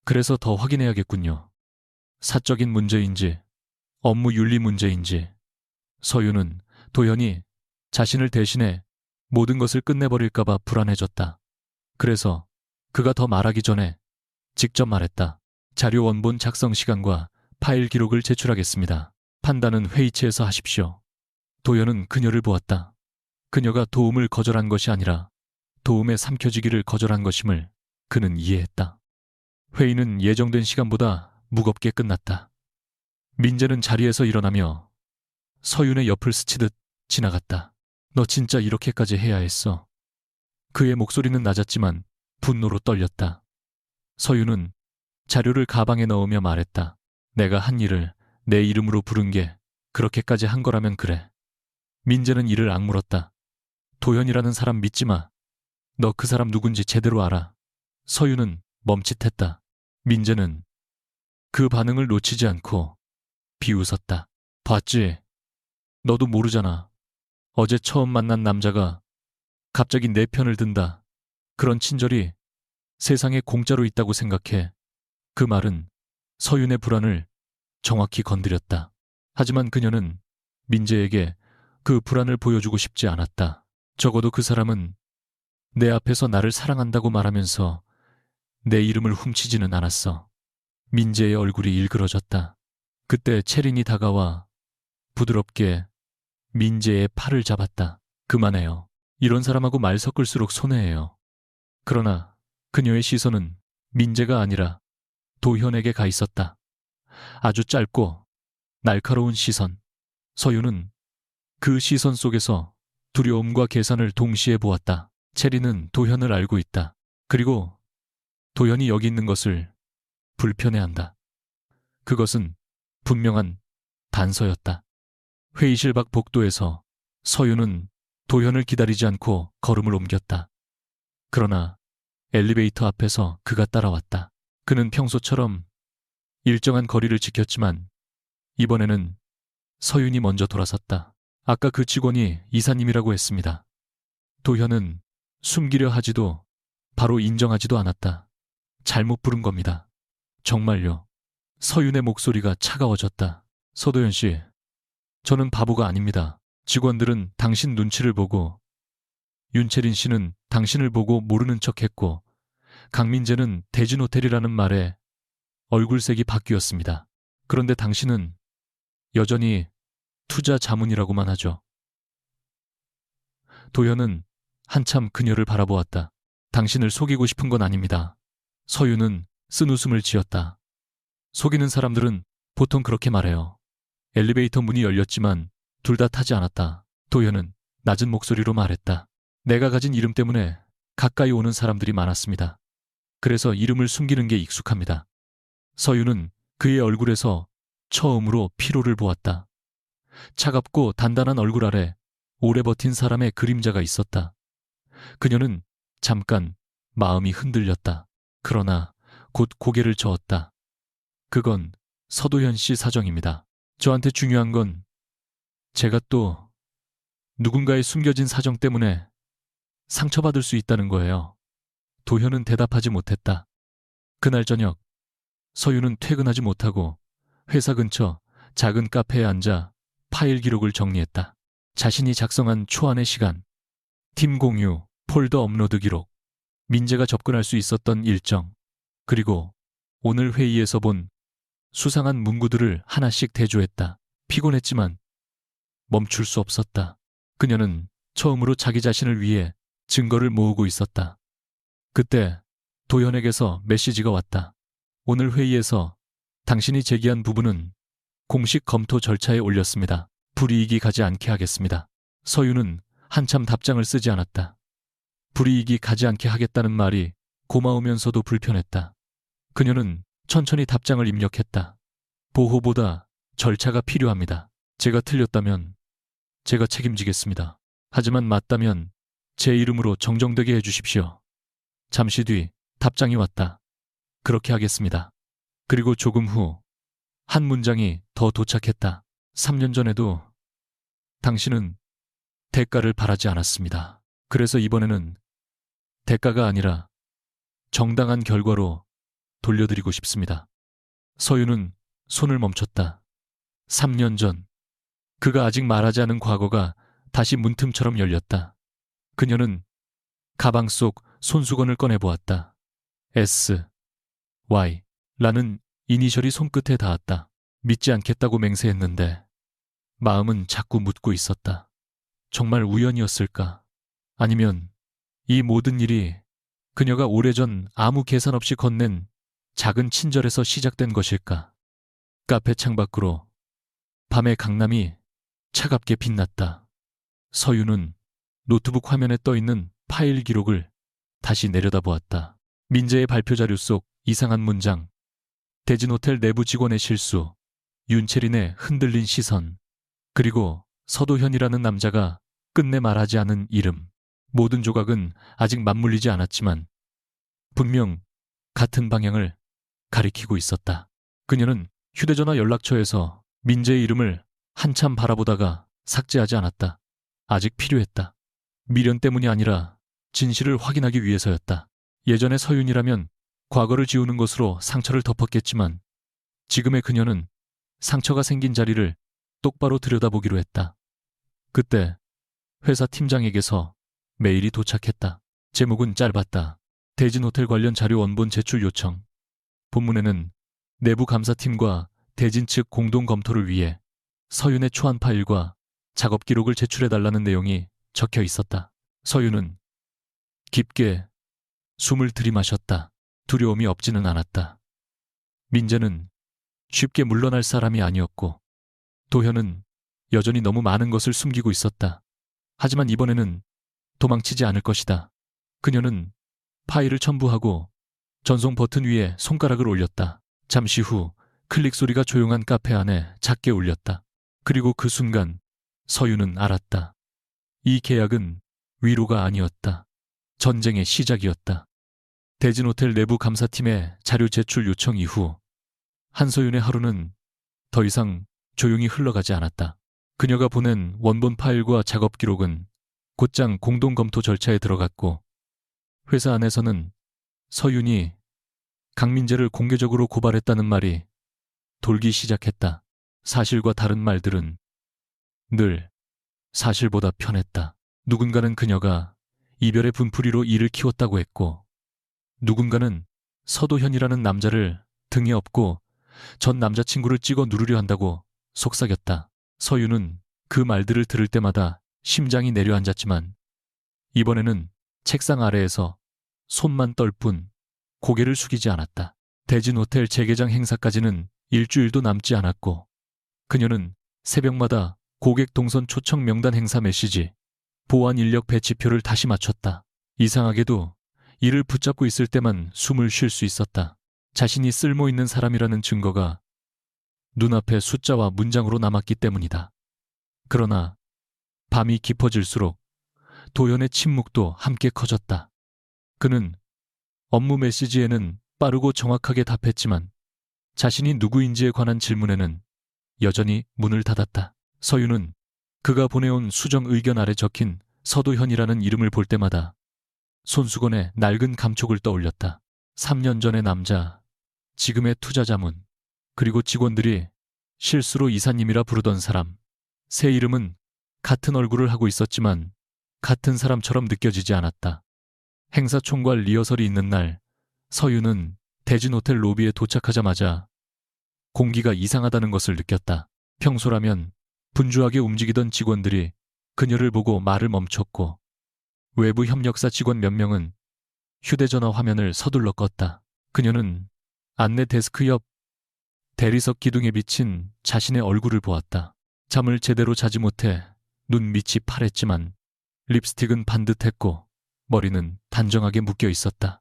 그래서 더 확인해야겠군요. 사적인 문제인지 업무 윤리 문제인지. 서윤은 도현이 자신을 대신해 모든 것을 끝내버릴까봐 불안해졌다. 그래서 그가 더 말하기 전에 직접 말했다. 자료 원본 작성 시간과 파일 기록을 제출하겠습니다. 판단은 회의체에서 하십시오. 도현은 그녀를 보았다. 그녀가 도움을 거절한 것이 아니라 도움에 삼켜지기를 거절한 것임을 그는 이해했다. 회의는 예정된 시간보다 무겁게 끝났다. 민재는 자리에서 일어나며 서윤의 옆을 스치듯 지나갔다. 너 진짜 이렇게까지 해야 했어. 그의 목소리는 낮았지만 분노로 떨렸다. 서윤은 자료를 가방에 넣으며 말했다. 내가 한 일을 내 이름으로 부른 게 그렇게까지 한 거라면 그래. 민재는 이를 악물었다. 도현이라는 사람 믿지 마. 너 그 사람 누군지 제대로 알아. 서윤은 멈칫했다. 민재는 그 반응을 놓치지 않고 비웃었다. 봤지? 너도 모르잖아. 어제 처음 만난 남자가 갑자기 내 편을 든다. 그런 친절이 세상에 공짜로 있다고 생각해. 그 말은 서윤의 불안을 정확히 건드렸다. 하지만 그녀는 민재에게 그 불안을 보여주고 싶지 않았다. 적어도 그 사람은 내 앞에서 나를 사랑한다고 말하면서 내 이름을 훔치지는 않았어. 민재의 얼굴이 일그러졌다. 그때 채린이 다가와 부드럽게 민재의 팔을 잡았다. 그만해요. 이런 사람하고 말 섞을수록 손해예요. 그러나 그녀의 시선은 민재가 아니라 도현에게 가 있었다. 아주 짧고 날카로운 시선. 서윤은 그 시선 속에서 두려움과 계산을 동시에 보았다. 채린은 도현을 알고 있다. 그리고 도현이 여기 있는 것을 불편해한다. 그것은 분명한 단서였다. 회의실 밖 복도에서 서윤은 도현을 기다리지 않고 걸음을 옮겼다. 그러나 엘리베이터 앞에서 그가 따라왔다. 그는 평소처럼 일정한 거리를 지켰지만 이번에는 서윤이 먼저 돌아섰다. 아까 그 직원이 이사님이라고 했습니다. 도현은 숨기려 하지도 바로 인정하지도 않았다. 잘못 부른 겁니다. 정말요. 서윤의 목소리가 차가워졌다. 서도현 씨, 저는 바보가 아닙니다. 직원들은 당신 눈치를 보고 윤채린 씨는 당신을 보고 모르는 척했고 강민재는 대진호텔이라는 말에 얼굴색이 바뀌었습니다. 그런데 당신은 여전히 투자 자문이라고만 하죠. 도현은 한참 그녀를 바라보았다. 당신을 속이고 싶은 건 아닙니다. 서윤은 쓴 웃음을 지었다. 속이는 사람들은 보통 그렇게 말해요. 엘리베이터 문이 열렸지만 둘 다 타지 않았다. 도현은 낮은 목소리로 말했다. 내가 가진 이름 때문에 가까이 오는 사람들이 많았습니다. 그래서 이름을 숨기는 게 익숙합니다. 서윤은 그의 얼굴에서 처음으로 피로를 보았다. 차갑고 단단한 얼굴 아래 오래 버틴 사람의 그림자가 있었다. 그녀는 잠깐 마음이 흔들렸다. 그러나 곧 고개를 저었다. 그건 서도현 씨 사정입니다. 저한테 중요한 건 제가 또 누군가의 숨겨진 사정 때문에 상처받을 수 있다는 거예요. 도현은 대답하지 못했다. 그날 저녁 서윤은 퇴근하지 못하고 회사 근처 작은 카페에 앉아 파일 기록을 정리했다. 자신이 작성한 초안의 시간, 팀 공유, 폴더 업로드 기록, 민재가 접근할 수 있었던 일정, 그리고 오늘 회의에서 본 수상한 문구들을 하나씩 대조했다. 피곤했지만 멈출 수 없었다. 그녀는 처음으로 자기 자신을 위해 증거를 모으고 있었다. 그때 도현에게서 메시지가 왔다. 오늘 회의에서 당신이 제기한 부분은 공식 검토 절차에 올렸습니다. 불이익이 가지 않게 하겠습니다. 서윤은 한참 답장을 쓰지 않았다. 불이익이 가지 않게 하겠다는 말이 고마우면서도 불편했다. 그녀는 천천히 답장을 입력했다. 보호보다 절차가 필요합니다. 제가 틀렸다면 제가 책임지겠습니다. 하지만 맞다면 제 이름으로 정정되게 해주십시오. 잠시 뒤 답장이 왔다. 그렇게 하겠습니다. 그리고 조금 후 한 문장이 더 도착했다. 3년 전에도 당신은 대가를 바라지 않았습니다. 그래서 이번에는 대가가 아니라 정당한 결과로 돌려드리고 싶습니다. 서윤은 손을 멈췄다. 3년 전, 그가 아직 말하지 않은 과거가 다시 문틈처럼 열렸다. 그녀는 가방 속 손수건을 꺼내보았다. S, Y 라는 이니셜이 손끝에 닿았다. 믿지 않겠다고 맹세했는데 마음은 자꾸 묻고 있었다. 정말 우연이었을까? 아니면 이 모든 일이 그녀가 오래전 아무 계산 없이 건넨 작은 친절에서 시작된 것일까? 카페 창밖으로 밤의 강남이 차갑게 빛났다. 서윤은 노트북 화면에 떠있는 파일 기록을 다시 내려다보았다. 민재의 발표 자료 속 이상한 문장, 대진호텔 내부 직원의 실수, 윤채린의 흔들린 시선, 그리고 서도현이라는 남자가 끝내 말하지 않은 이름. 모든 조각은 아직 맞물리지 않았지만 분명 같은 방향을 가리키고 있었다. 그녀는 휴대전화 연락처에서 민재의 이름을 한참 바라보다가 삭제하지 않았다. 아직 필요했다. 미련 때문이 아니라 진실을 확인하기 위해서였다. 예전의 서윤이라면 과거를 지우는 것으로 상처를 덮었겠지만 지금의 그녀는 상처가 생긴 자리를 똑바로 들여다보기로 했다. 그때 회사 팀장에게서 메일이 도착했다. 제목은 짧았다. 대진호텔 관련 자료 원본 제출 요청. 본문에는 내부 감사팀과 대진 측 공동 검토를 위해 서윤의 초안 파일과 작업 기록을 제출해달라는 내용이 적혀 있었다. 서윤은 깊게 숨을 들이마셨다. 두려움이 없지는 않았다. 민재는 쉽게 물러날 사람이 아니었고 도현은 여전히 너무 많은 것을 숨기고 있었다. 하지만 이번에는 도망치지 않을 것이다. 그녀는 파일을 첨부하고 전송 버튼 위에 손가락을 올렸다. 잠시 후 클릭 소리가 조용한 카페 안에 작게 울렸다. 그리고 그 순간 서윤은 알았다. 이 계약은 위로가 아니었다. 전쟁의 시작이었다. 대진호텔 내부 감사팀의 자료 제출 요청 이후 한서윤의 하루는 더 이상 조용히 흘러가지 않았다. 그녀가 보낸 원본 파일과 작업 기록은 곧장 공동 검토 절차에 들어갔고 회사 안에서는 서윤이 강민재를 공개적으로 고발했다는 말이 돌기 시작했다. 사실과 다른 말들은 늘 사실보다 편했다. 누군가는 그녀가 이별의 분풀이로 일을 키웠다고 했고, 누군가는 서도현이라는 남자를 등에 업고 전 남자친구를 찍어 누르려 한다고 속삭였다. 서윤은 그 말들을 들을 때마다 심장이 내려앉았지만 이번에는 책상 아래에서 손만 떨 뿐 고개를 숙이지 않았다. 대진 호텔 재개장 행사까지는 일주일도 남지 않았고 그녀는 새벽마다 고객 동선 초청 명단 행사 메시지, 보안 인력 배치표를 다시 맞췄다. 이상하게도 이를 붙잡고 있을 때만 숨을 쉴 수 있었다. 자신이 쓸모있는 사람이라는 증거가 눈앞에 숫자와 문장으로 남았기 때문이다. 그러나 밤이 깊어질수록 도연의 침묵도 함께 커졌다. 그는 업무 메시지에는 빠르고 정확하게 답했지만 자신이 누구인지에 관한 질문에는 여전히 문을 닫았다. 서윤은 그가 보내온 수정 의견 아래 적힌 서도현이라는 이름을 볼 때마다 손수건의 낡은 감촉을 떠올렸다. 3년 전의 남자, 지금의 투자자문, 그리고 직원들이 실수로 이사님이라 부르던 사람. 새 이름은 같은 얼굴을 하고 있었지만 같은 사람처럼 느껴지지 않았다. 행사 총괄 리허설이 있는 날, 서윤은 대진 호텔 로비에 도착하자마자 공기가 이상하다는 것을 느꼈다. 평소라면 분주하게 움직이던 직원들이 그녀를 보고 말을 멈췄고 외부 협력사 직원 몇 명은 휴대전화 화면을 서둘러 껐다. 그녀는 안내 데스크 옆 대리석 기둥에 비친 자신의 얼굴을 보았다. 잠을 제대로 자지 못해 눈 밑이 파랬지만 립스틱은 반듯했고 머리는 단정하게 묶여 있었다.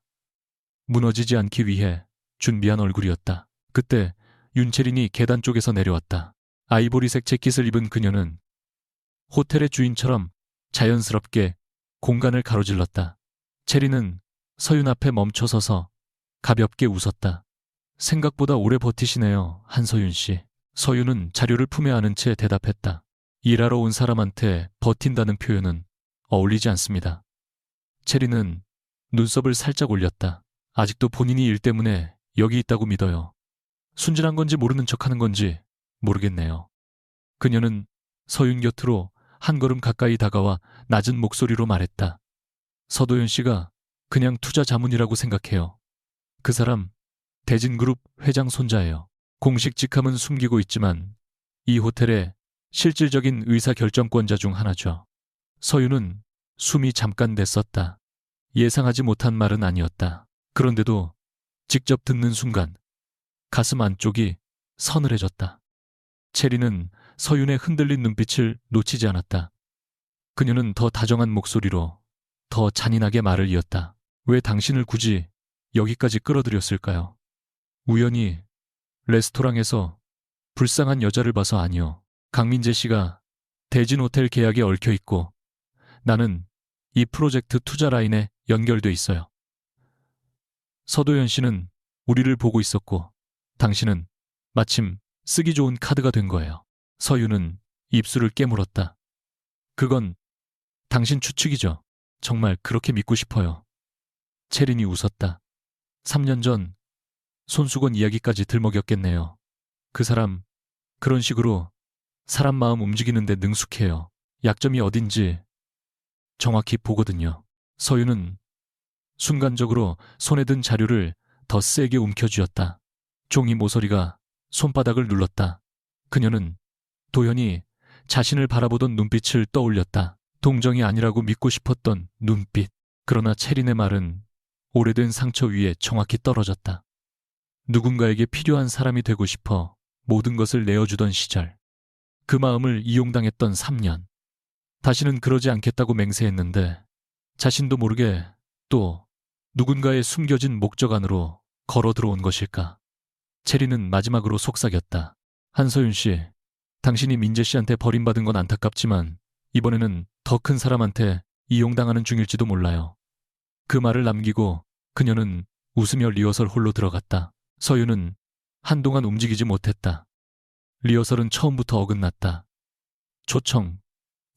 무너지지 않기 위해 준비한 얼굴이었다. 그때 윤채린이 계단 쪽에서 내려왔다. 아이보리색 재킷을 입은 그녀는 호텔의 주인처럼 자연스럽게 공간을 가로질렀다. 채린은 서윤 앞에 멈춰서서 가볍게 웃었다. 생각보다 오래 버티시네요, 한서윤 씨. 서윤은 자료를 품에 안은 채 대답했다. 일하러 온 사람한테 버틴다는 표현은 어울리지 않습니다. 채린은 눈썹을 살짝 올렸다. 아직도 본인이 일 때문에 여기 있다고 믿어요. 순진한 건지 모르는 척하는 건지 모르겠네요. 그녀는 서윤 곁으로 한 걸음 가까이 다가와 낮은 목소리로 말했다. 서도현 씨가 그냥 투자 자문이라고 생각해요. 그 사람 대진그룹 회장 손자예요. 공식 직함은 숨기고 있지만 이 호텔의 실질적인 의사결정권자 중 하나죠. 서윤은 숨이 잠깐 뱄었다. 예상하지 못한 말은 아니었다. 그런데도 직접 듣는 순간 가슴 안쪽이 서늘해졌다. 체리는 서윤의 흔들린 눈빛을 놓치지 않았다. 그녀는 더 다정한 목소리로 더 잔인하게 말을 이었다. 왜 당신을 굳이 여기까지 끌어들였을까요? 우연히 레스토랑에서 불쌍한 여자를 봐서 아니요. 강민재 씨가 대진 호텔 계약에 얽혀 있고 나는 이 프로젝트 투자 라인에 연결돼 있어요. 서도현 씨는 우리를 보고 있었고 당신은 마침 쓰기 좋은 카드가 된 거예요. 서윤은 입술을 깨물었다. 그건 당신 추측이죠. 정말 그렇게 믿고 싶어요. 채린이 웃었다. 3년 전 손수건 이야기까지 들먹였겠네요. 그 사람 그런 식으로 사람 마음 움직이는데 능숙해요. 약점이 어딘지 정확히 보거든요. 서윤은 순간적으로 손에 든 자료를 더 세게 움켜쥐었다. 종이 모서리가 손바닥을 눌렀다. 그녀는 도연이 자신을 바라보던 눈빛을 떠올렸다. 동정이 아니라고 믿고 싶었던 눈빛. 그러나 채린의 말은 오래된 상처 위에 정확히 떨어졌다. 누군가에게 필요한 사람이 되고 싶어 모든 것을 내어주던 시절. 그 마음을 이용당했던 3년. 다시는 그러지 않겠다고 맹세했는데 자신도 모르게 또 누군가의 숨겨진 목적 안으로 걸어 들어온 것일까. 채린은 마지막으로 속삭였다. 한서윤 씨, 당신이 민재 씨한테 버림받은 건 안타깝지만 이번에는 더 큰 사람한테 이용당하는 중일지도 몰라요. 그 말을 남기고 그녀는 웃으며 리허설 홀로 들어갔다. 서윤은 한동안 움직이지 못했다. 리허설은 처음부터 어긋났다. 초청,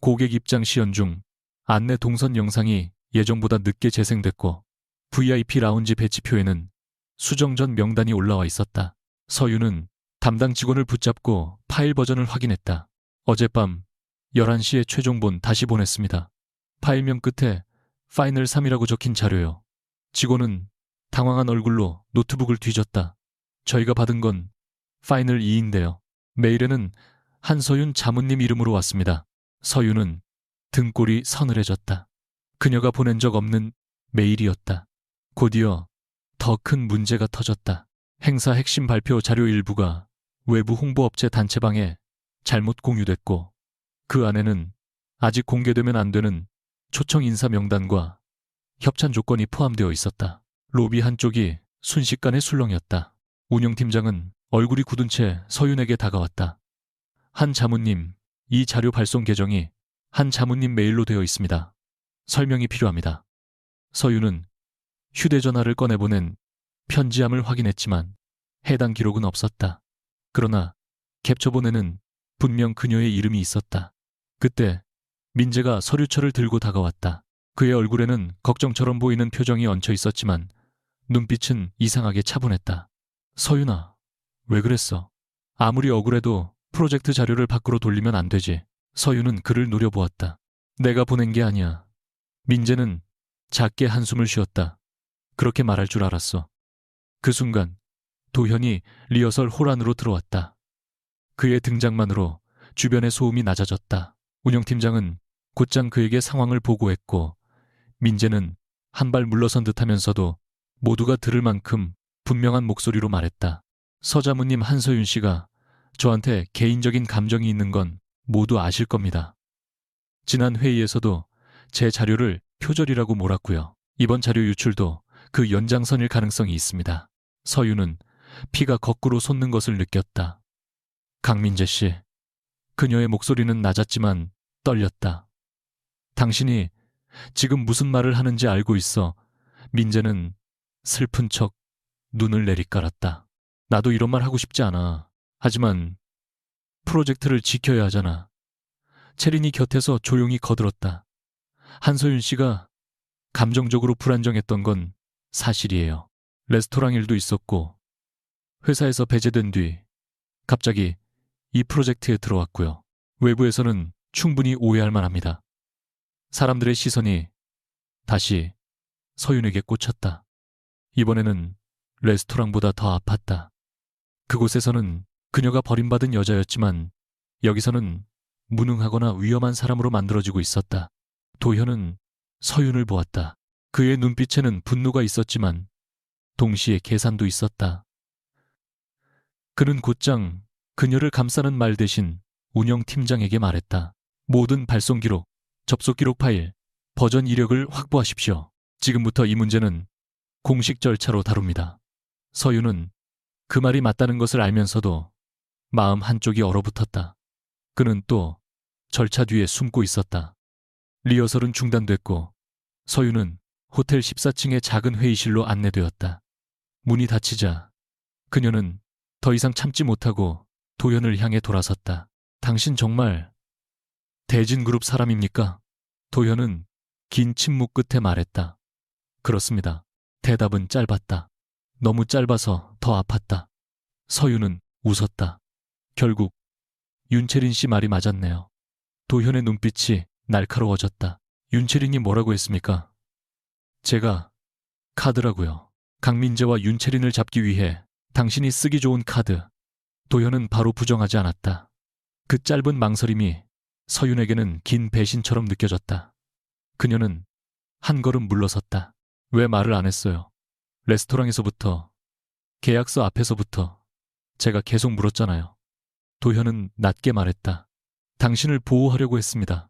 고객 입장 시연 중 안내 동선 영상이 예정보다 늦게 재생됐고 VIP 라운지 배치표에는 수정 전 명단이 올라와 있었다. 서윤은 담당 직원을 붙잡고 파일 버전을 확인했다. 어젯밤 11시에 최종본 다시 보냈습니다. 파일명 끝에 파이널 3이라고 적힌 자료요. 직원은 당황한 얼굴로 노트북을 뒤졌다. 저희가 받은 건 파이널 2인데요. 메일에는 한서윤 자문님 이름으로 왔습니다. 서윤은 등골이 서늘해졌다. 그녀가 보낸 적 없는 메일이었다. 곧이어 더 큰 문제가 터졌다. 행사 핵심 발표 자료 일부가 외부 홍보업체 단체방에 잘못 공유됐고 그 안에는 아직 공개되면 안 되는 초청 인사 명단과 협찬 조건이 포함되어 있었다. 로비 한쪽이 순식간에 술렁였다. 운영팀장은 얼굴이 굳은 채 서윤에게 다가왔다. 한 자문님, 이 자료 발송 계정이 한 자문님 메일로 되어 있습니다. 설명이 필요합니다. 서윤은 휴대전화를 꺼내보낸 편지함을 확인했지만 해당 기록은 없었다. 그러나 캡처본에는 분명 그녀의 이름이 있었다. 그때 민재가 서류철을 들고 다가왔다. 그의 얼굴에는 걱정처럼 보이는 표정이 얹혀 있었지만 눈빛은 이상하게 차분했다. 서윤아, 왜 그랬어? 아무리 억울해도 프로젝트 자료를 밖으로 돌리면 안 되지. 서윤은 그를 노려보았다. 내가 보낸 게 아니야. 민재는 작게 한숨을 쉬었다. 그렇게 말할 줄 알았어. 그 순간 도현이 리허설 홀 안으로 들어왔다. 그의 등장만으로 주변의 소음이 낮아졌다. 운영팀장은 곧장 그에게 상황을 보고했고 민재는 한 발 물러선 듯하면서도 모두가 들을 만큼 분명한 목소리로 말했다. 서자무님 한서윤 씨가 저한테 개인적인 감정이 있는 건 모두 아실 겁니다. 지난 회의에서도 제 자료를 표절이라고 몰았고요. 이번 자료 유출도 그 연장선일 가능성이 있습니다. 서윤은 피가 거꾸로 솟는 것을 느꼈다. 강민재 씨. 그녀의 목소리는 낮았지만 떨렸다. 당신이 지금 무슨 말을 하는지 알고 있어. 민재는 슬픈 척 눈을 내리깔았다. 나도 이런 말 하고 싶지 않아. 하지만 프로젝트를 지켜야 하잖아. 채린이 곁에서 조용히 거들었다. 한서윤 씨가 감정적으로 불안정했던 건 사실이에요. 레스토랑 일도 있었고 회사에서 배제된 뒤 갑자기 이 프로젝트에 들어왔고요. 외부에서는 충분히 오해할 만합니다. 사람들의 시선이 다시 서윤에게 꽂혔다. 이번에는 레스토랑보다 더 아팠다. 그곳에서는 그녀가 버림받은 여자였지만 여기서는 무능하거나 위험한 사람으로 만들어지고 있었다. 도현은 서윤을 보았다. 그의 눈빛에는 분노가 있었지만 동시에 계산도 있었다. 그는 곧장 그녀를 감싸는 말 대신 운영팀장에게 말했다. 모든 발송 기록, 접속 기록 파일, 버전 이력을 확보하십시오. 지금부터 이 문제는 공식 절차로 다룹니다. 서윤은 그 말이 맞다는 것을 알면서도 마음 한쪽이 얼어붙었다. 그는 또 절차 뒤에 숨고 있었다. 리허설은 중단됐고 서윤은 호텔 14층의 작은 회의실로 안내되었다. 문이 닫히자 그녀는 더 이상 참지 못하고 도현을 향해 돌아섰다. 당신 정말 대진그룹 사람입니까? 도현은 긴 침묵 끝에 말했다. 그렇습니다. 대답은 짧았다. 너무 짧아서 더 아팠다. 서윤은 웃었다. 결국 윤채린 씨 말이 맞았네요. 도현의 눈빛이 날카로워졌다. 윤채린이 뭐라고 했습니까? 제가 카드라고요. 강민재와 윤채린을 잡기 위해 당신이 쓰기 좋은 카드. 도현은 바로 부정하지 않았다. 그 짧은 망설임이 서윤에게는 긴 배신처럼 느껴졌다. 그녀는 한 걸음 물러섰다. 왜 말을 안 했어요? 레스토랑에서부터, 계약서 앞에서부터 제가 계속 물었잖아요. 도현은 낮게 말했다. 당신을 보호하려고 했습니다.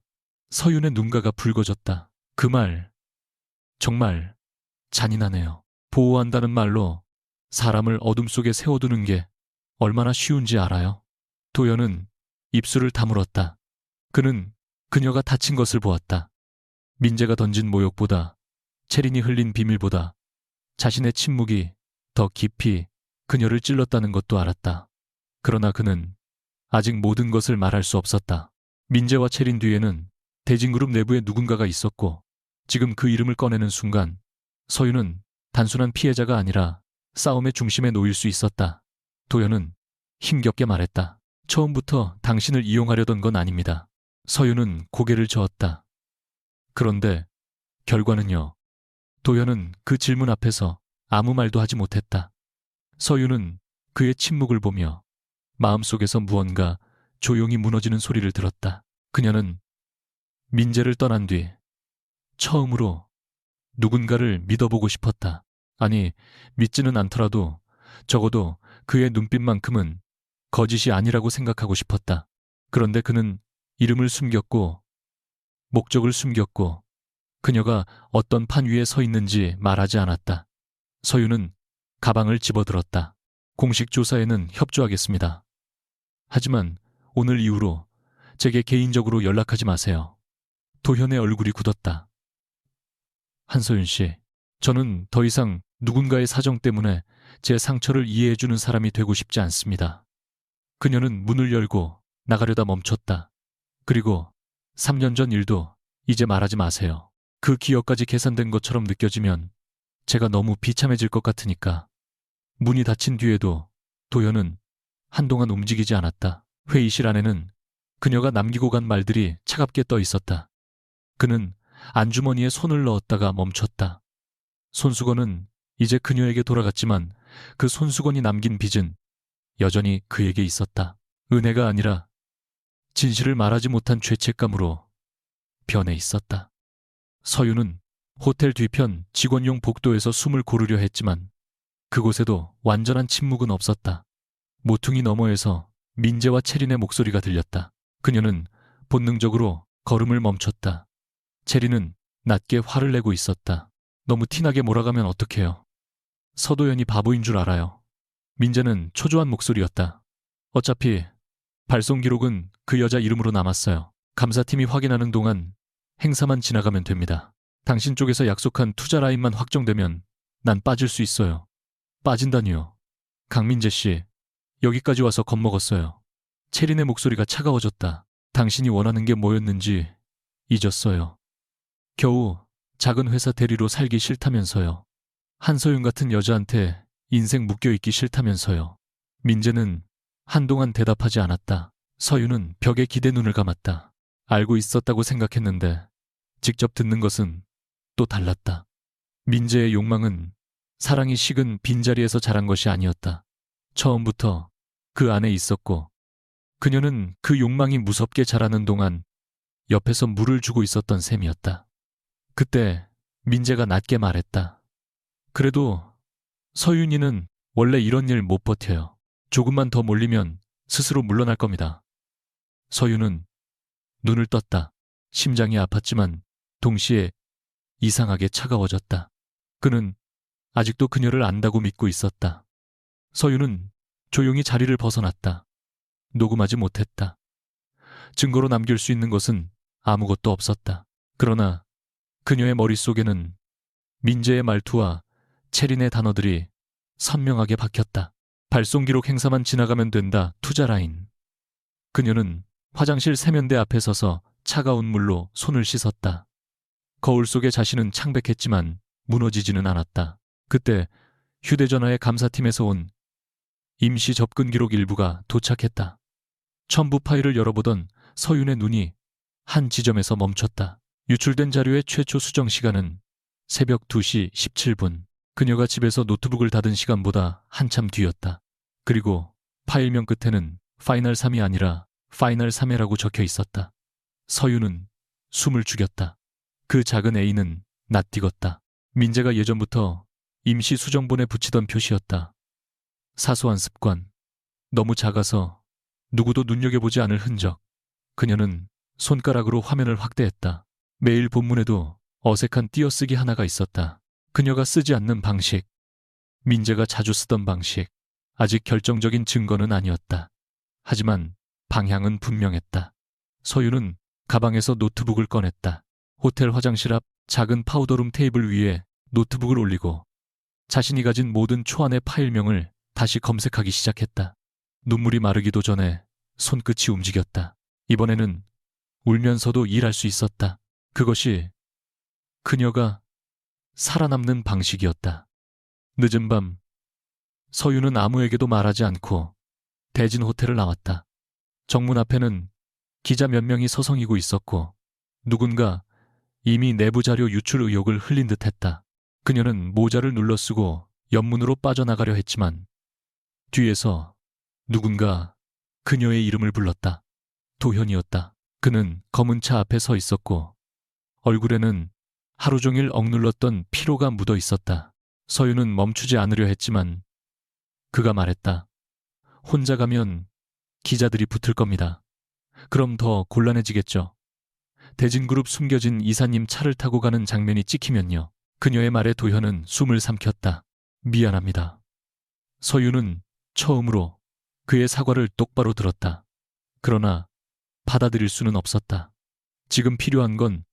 서윤의 눈가가 붉어졌다. 그 말, 정말 잔인하네요. 보호한다는 말로 사람을 어둠 속에 세워두는 게 얼마나 쉬운지 알아요? 도현은 입술을 다물었다. 그는 그녀가 다친 것을 보았다. 민재가 던진 모욕보다, 채린이 흘린 비밀보다 자신의 침묵이 더 깊이 그녀를 찔렀다는 것도 알았다. 그러나 그는 아직 모든 것을 말할 수 없었다. 민재와 채린 뒤에는 대진그룹 내부에 누군가가 있었고 지금 그 이름을 꺼내는 순간 서윤은 단순한 피해자가 아니라 싸움의 중심에 놓일 수 있었다. 도현은 힘겹게 말했다. 처음부터 당신을 이용하려던 건 아닙니다. 서윤은 고개를 저었다. 그런데 결과는요. 도현은 그 질문 앞에서 아무 말도 하지 못했다. 서유는 그의 침묵을 보며 마음속에서 무언가 조용히 무너지는 소리를 들었다. 그녀는 민재를 떠난 뒤 처음으로 누군가를 믿어보고 싶었다. 아니, 믿지는 않더라도 적어도 그의 눈빛만큼은 거짓이 아니라고 생각하고 싶었다. 그런데 그는 이름을 숨겼고 목적을 숨겼고 그녀가 어떤 판 위에 서 있는지 말하지 않았다. 서유는 가방을 집어들었다. 공식 조사에는 협조하겠습니다. 하지만 오늘 이후로 제게 개인적으로 연락하지 마세요. 도현의 얼굴이 굳었다. 한서윤 씨, 저는 더 이상 누군가의 사정 때문에 제 상처를 이해해주는 사람이 되고 싶지 않습니다. 그녀는 문을 열고 나가려다 멈췄다. 그리고 3년 전 일도 이제 말하지 마세요. 그 기억까지 계산된 것처럼 느껴지면 제가 너무 비참해질 것 같으니까. 문이 닫힌 뒤에도 도현은 한동안 움직이지 않았다. 회의실 안에는 그녀가 남기고 간 말들이 차갑게 떠 있었다. 그는 안주머니에 손을 넣었다가 멈췄다. 손수건은 이제 그녀에게 돌아갔지만 그 손수건이 남긴 빚은 여전히 그에게 있었다. 은혜가 아니라 진실을 말하지 못한 죄책감으로 변해 있었다. 서유는 호텔 뒤편 직원용 복도에서 숨을 고르려 했지만 그곳에도 완전한 침묵은 없었다. 모퉁이 너머에서 민재와 채린의 목소리가 들렸다. 그녀는 본능적으로 걸음을 멈췄다. 채린은 낮게 화를 내고 있었다. 너무 티나게 몰아가면 어떡해요. 서도연이 바보인 줄 알아요. 민재는 초조한 목소리였다. 어차피 발송 기록은 그 여자 이름으로 남았어요. 감사팀이 확인하는 동안 행사만 지나가면 됩니다. 당신 쪽에서 약속한 투자 라인만 확정되면 난 빠질 수 있어요. 빠진다니요. 강민재 씨, 여기까지 와서 겁먹었어요. 채린의 목소리가 차가워졌다. 당신이 원하는 게 뭐였는지 잊었어요. 겨우 작은 회사 대리로 살기 싫다면서요. 한서윤 같은 여자한테 인생 묶여있기 싫다면서요. 민재는 한동안 대답하지 않았다. 서윤은 벽에 기대 눈을 감았다. 알고 있었다고 생각했는데 직접 듣는 것은 또 달랐다. 민재의 욕망은 사랑이 식은 빈자리에서 자란 것이 아니었다. 처음부터 그 안에 있었고 그녀는 그 욕망이 무섭게 자라는 동안 옆에서 물을 주고 있었던 셈이었다. 그때 민재가 낮게 말했다. 그래도 서윤이는 원래 이런 일 못 버텨요. 조금만 더 몰리면 스스로 물러날 겁니다. 서윤은 눈을 떴다. 심장이 아팠지만 동시에 이상하게 차가워졌다. 그는 아직도 그녀를 안다고 믿고 있었다. 서윤은 조용히 자리를 벗어났다. 녹음하지 못했다. 증거로 남길 수 있는 것은 아무것도 없었다. 그러나 그녀의 머릿속에는 민재의 말투와 채린의 단어들이 선명하게 박혔다. 발송 기록 행사만 지나가면 된다. 투자 라인. 그녀는 화장실 세면대 앞에 서서 차가운 물로 손을 씻었다. 거울 속의 자신은 창백했지만 무너지지는 않았다. 그때 휴대전화의 감사팀에서 온 임시 접근 기록 일부가 도착했다. 첨부 파일을 열어보던 서윤의 눈이 한 지점에서 멈췄다. 유출된 자료의 최초 수정 시간은 새벽 2시 17분. 그녀가 집에서 노트북을 닫은 시간보다 한참 뒤였다. 그리고 파일명 끝에는 파이널 3이 아니라 파이널 3회라고 적혀 있었다. 서윤은 숨을 죽였다. 그 작은 A는 낯익었다. 민재가 예전부터 임시 수정본에 붙이던 표시였다. 사소한 습관. 너무 작아서 누구도 눈여겨보지 않을 흔적. 그녀는 손가락으로 화면을 확대했다. 매일 본문에도 어색한 띄어쓰기 하나가 있었다. 그녀가 쓰지 않는 방식. 민재가 자주 쓰던 방식. 아직 결정적인 증거는 아니었다. 하지만 방향은 분명했다. 서윤은 가방에서 노트북을 꺼냈다. 호텔 화장실 앞 작은 파우더룸 테이블 위에 노트북을 올리고 자신이 가진 모든 초안의 파일명을 다시 검색하기 시작했다. 눈물이 마르기도 전에 손끝이 움직였다. 이번에는 울면서도 일할 수 있었다. 그것이 그녀가 살아남는 방식이었다. 늦은 밤, 서윤은 아무에게도 말하지 않고 대진 호텔을 나왔다. 정문 앞에는 기자 몇 명이 서성이고 있었고 누군가 이미 내부 자료 유출 의혹을 흘린 듯했다. 그녀는 모자를 눌러쓰고 옆문으로 빠져나가려 했지만 뒤에서 누군가 그녀의 이름을 불렀다. 도현이었다. 그는 검은 차 앞에 서 있었고 얼굴에는 하루 종일 억눌렀던 피로가 묻어 있었다. 서유는 멈추지 않으려 했지만 그가 말했다. 혼자 가면 기자들이 붙을 겁니다. 그럼 더 곤란해지겠죠. 대진그룹 숨겨진 이사님 차를 타고 가는 장면이 찍히면요. 그녀의 말에 도현은 숨을 삼켰다. 미안합니다. 서유는 처음으로 그의 사과를 똑바로 들었다. 그러나 받아들일 수는 없었다. 지금 필요한 건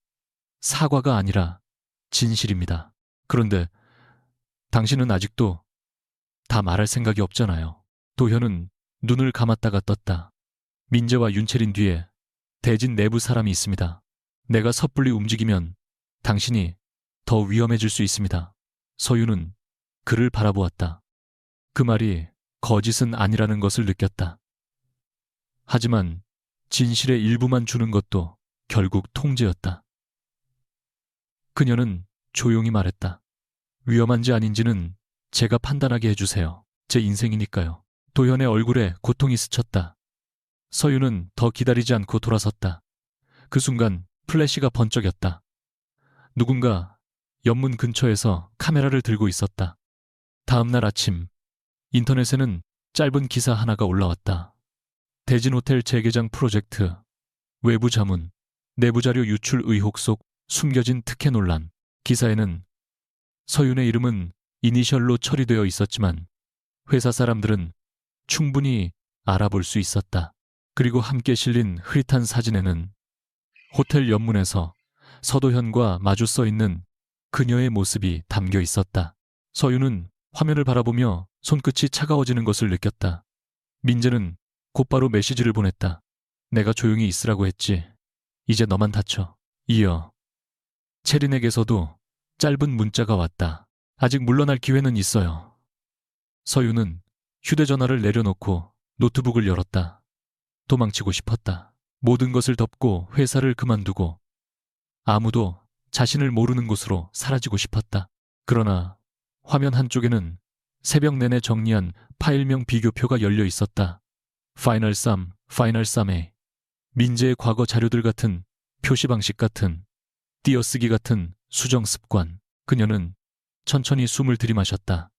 사과가 아니라 진실입니다. 그런데 당신은 아직도 다 말할 생각이 없잖아요. 도현은 눈을 감았다가 떴다. 민재와 윤채린 뒤에 대진 내부 사람이 있습니다. 내가 섣불리 움직이면 당신이 더 위험해질 수 있습니다. 서유는 그를 바라보았다. 그 말이 거짓은 아니라는 것을 느꼈다. 하지만 진실의 일부만 주는 것도 결국 통제였다. 그녀는 조용히 말했다. 위험한지 아닌지는 제가 판단하게 해주세요. 제 인생이니까요. 도현의 얼굴에 고통이 스쳤다. 서유는 더 기다리지 않고 돌아섰다. 그 순간 플래시가 번쩍였다. 누군가 옆문 근처에서 카메라를 들고 있었다. 다음 날 아침 인터넷에는 짧은 기사 하나가 올라왔다. 대진호텔 재개장 프로젝트, 외부 자문, 내부 자료 유출 의혹 속 숨겨진 특혜 논란. 기사에는 서윤의 이름은 이니셜로 처리되어 있었지만 회사 사람들은 충분히 알아볼 수 있었다. 그리고 함께 실린 흐릿한 사진에는 호텔 옆문에서 서도현과 마주 써 있는 그녀의 모습이 담겨 있었다. 서윤은 화면을 바라보며 손끝이 차가워지는 것을 느꼈다. 민재는 곧바로 메시지를 보냈다. 내가 조용히 있으라고 했지. 이제 너만 다쳐. 이어 채린에게서도 짧은 문자가 왔다. 아직 물러날 기회는 있어요. 서윤은 휴대전화를 내려놓고 노트북을 열었다. 도망치고 싶었다. 모든 것을 덮고 회사를 그만두고 아무도 자신을 모르는 곳으로 사라지고 싶었다. 그러나 화면 한쪽에는 새벽 내내 정리한 파일명 비교표가 열려 있었다. 파이널 썸, 파이널 썸에 민재의 과거 자료들 같은 표시 방식 같은 띄어쓰기 같은 수정 습관. 그녀는 천천히 숨을 들이마셨다.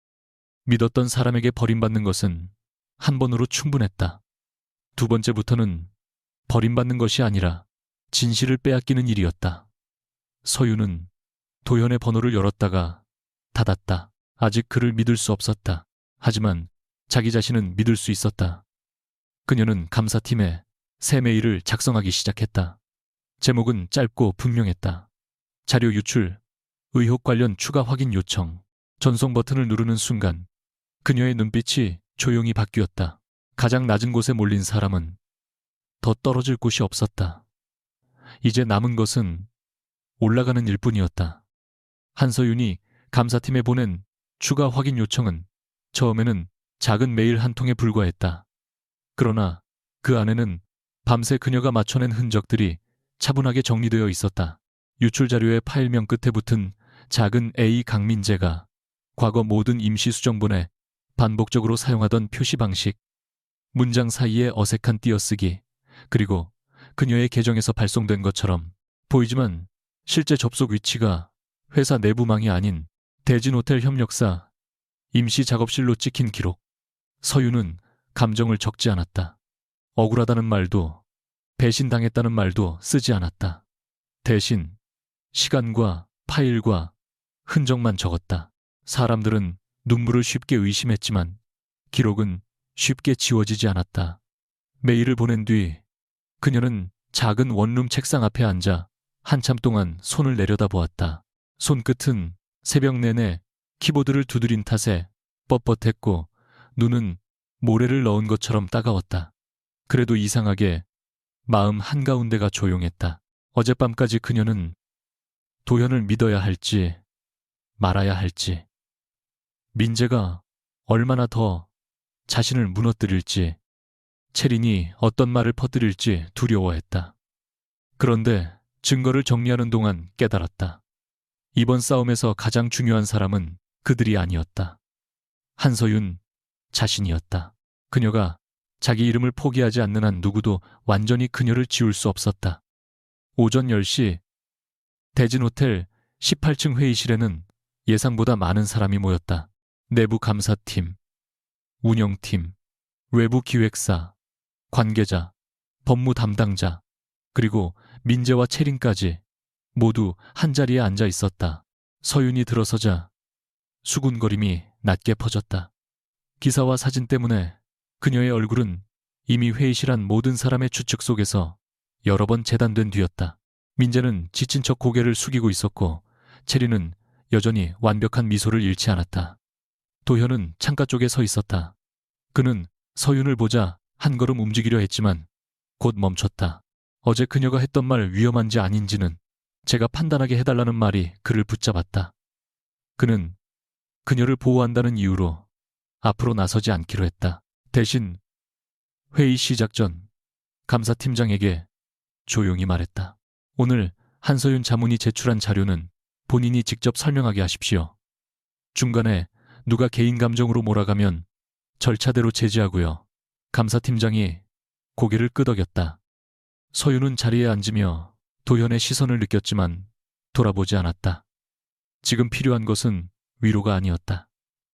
믿었던 사람에게 버림받는 것은 한 번으로 충분했다. 두 번째부터는 버림받는 것이 아니라 진실을 빼앗기는 일이었다. 서유는 도현의 번호를 열었다가 닫았다. 아직 그를 믿을 수 없었다. 하지만 자기 자신은 믿을 수 있었다. 그녀는 감사팀에 새 메일을 작성하기 시작했다. 제목은 짧고 분명했다. 자료 유출, 의혹 관련 추가 확인 요청. 전송 버튼을 누르는 순간 그녀의 눈빛이 조용히 바뀌었다. 가장 낮은 곳에 몰린 사람은 더 떨어질 곳이 없었다. 이제 남은 것은 올라가는 일뿐이었다. 한서윤이 감사팀에 보낸 추가 확인 요청은 처음에는 작은 메일 한 통에 불과했다. 그러나 그 안에는 밤새 그녀가 맞춰낸 흔적들이 차분하게 정리되어 있었다. 유출 자료의 파일명 끝에 붙은 작은 A 강민재가 과거 모든 임시수정본에 반복적으로 사용하던 표시 방식, 문장 사이에 어색한 띄어쓰기, 그리고 그녀의 계정에서 발송된 것처럼 보이지만 실제 접속 위치가 회사 내부망이 아닌 대진호텔 협력사 임시작업실로 찍힌 기록. 서유는 감정을 적지 않았다. 억울하다는 말도 배신당했다는 말도 쓰지 않았다. 대신 시간과 파일과 흔적만 적었다. 사람들은 눈물을 쉽게 의심했지만 기록은 쉽게 지워지지 않았다. 메일을 보낸 뒤 그녀는 작은 원룸 책상 앞에 앉아 한참 동안 손을 내려다보았다. 손끝은 새벽 내내 키보드를 두드린 탓에 뻣뻣했고 눈은 모래를 넣은 것처럼 따가웠다. 그래도 이상하게 마음 한가운데가 조용했다. 어젯밤까지 그녀는 도현을 믿어야 할지 말아야 할지, 민재가 얼마나 더 자신을 무너뜨릴지, 채린이 어떤 말을 퍼뜨릴지 두려워했다. 그런데 증거를 정리하는 동안 깨달았다. 이번 싸움에서 가장 중요한 사람은 그들이 아니었다. 한서윤 자신이었다. 그녀가 자기 이름을 포기하지 않는 한 누구도 완전히 그녀를 지울 수 없었다. 오전 10시 대진호텔 18층 회의실에는 예상보다 많은 사람이 모였다. 내부 감사팀, 운영팀, 외부 기획사, 관계자, 법무 담당자, 그리고 민재와 채린까지 모두 한자리에 앉아 있었다. 서윤이 들어서자 수군거림이 낮게 퍼졌다. 기사와 사진 때문에 그녀의 얼굴은 이미 회의실 안 모든 사람의 추측 속에서 여러 번 재단된 뒤였다. 민재는 지친 척 고개를 숙이고 있었고 채린은 여전히 완벽한 미소를 잃지 않았다. 도현은 창가 쪽에 서 있었다. 그는 서윤을 보자 한 걸음 움직이려 했지만 곧 멈췄다. 어제 그녀가 했던 말 위험한지 아닌지는 제가 판단하게 해달라는 말이 그를 붙잡았다. 그는 그녀를 보호한다는 이유로 앞으로 나서지 않기로 했다. 대신 회의 시작 전 감사팀장에게 조용히 말했다. 오늘 한서윤 자문이 제출한 자료는 본인이 직접 설명하게 하십시오. 중간에 누가 개인 감정으로 몰아가면 절차대로 제지하고요. 감사팀장이 고개를 끄덕였다. 서윤은 자리에 앉으며 도현의 시선을 느꼈지만 돌아보지 않았다. 지금 필요한 것은 위로가 아니었다.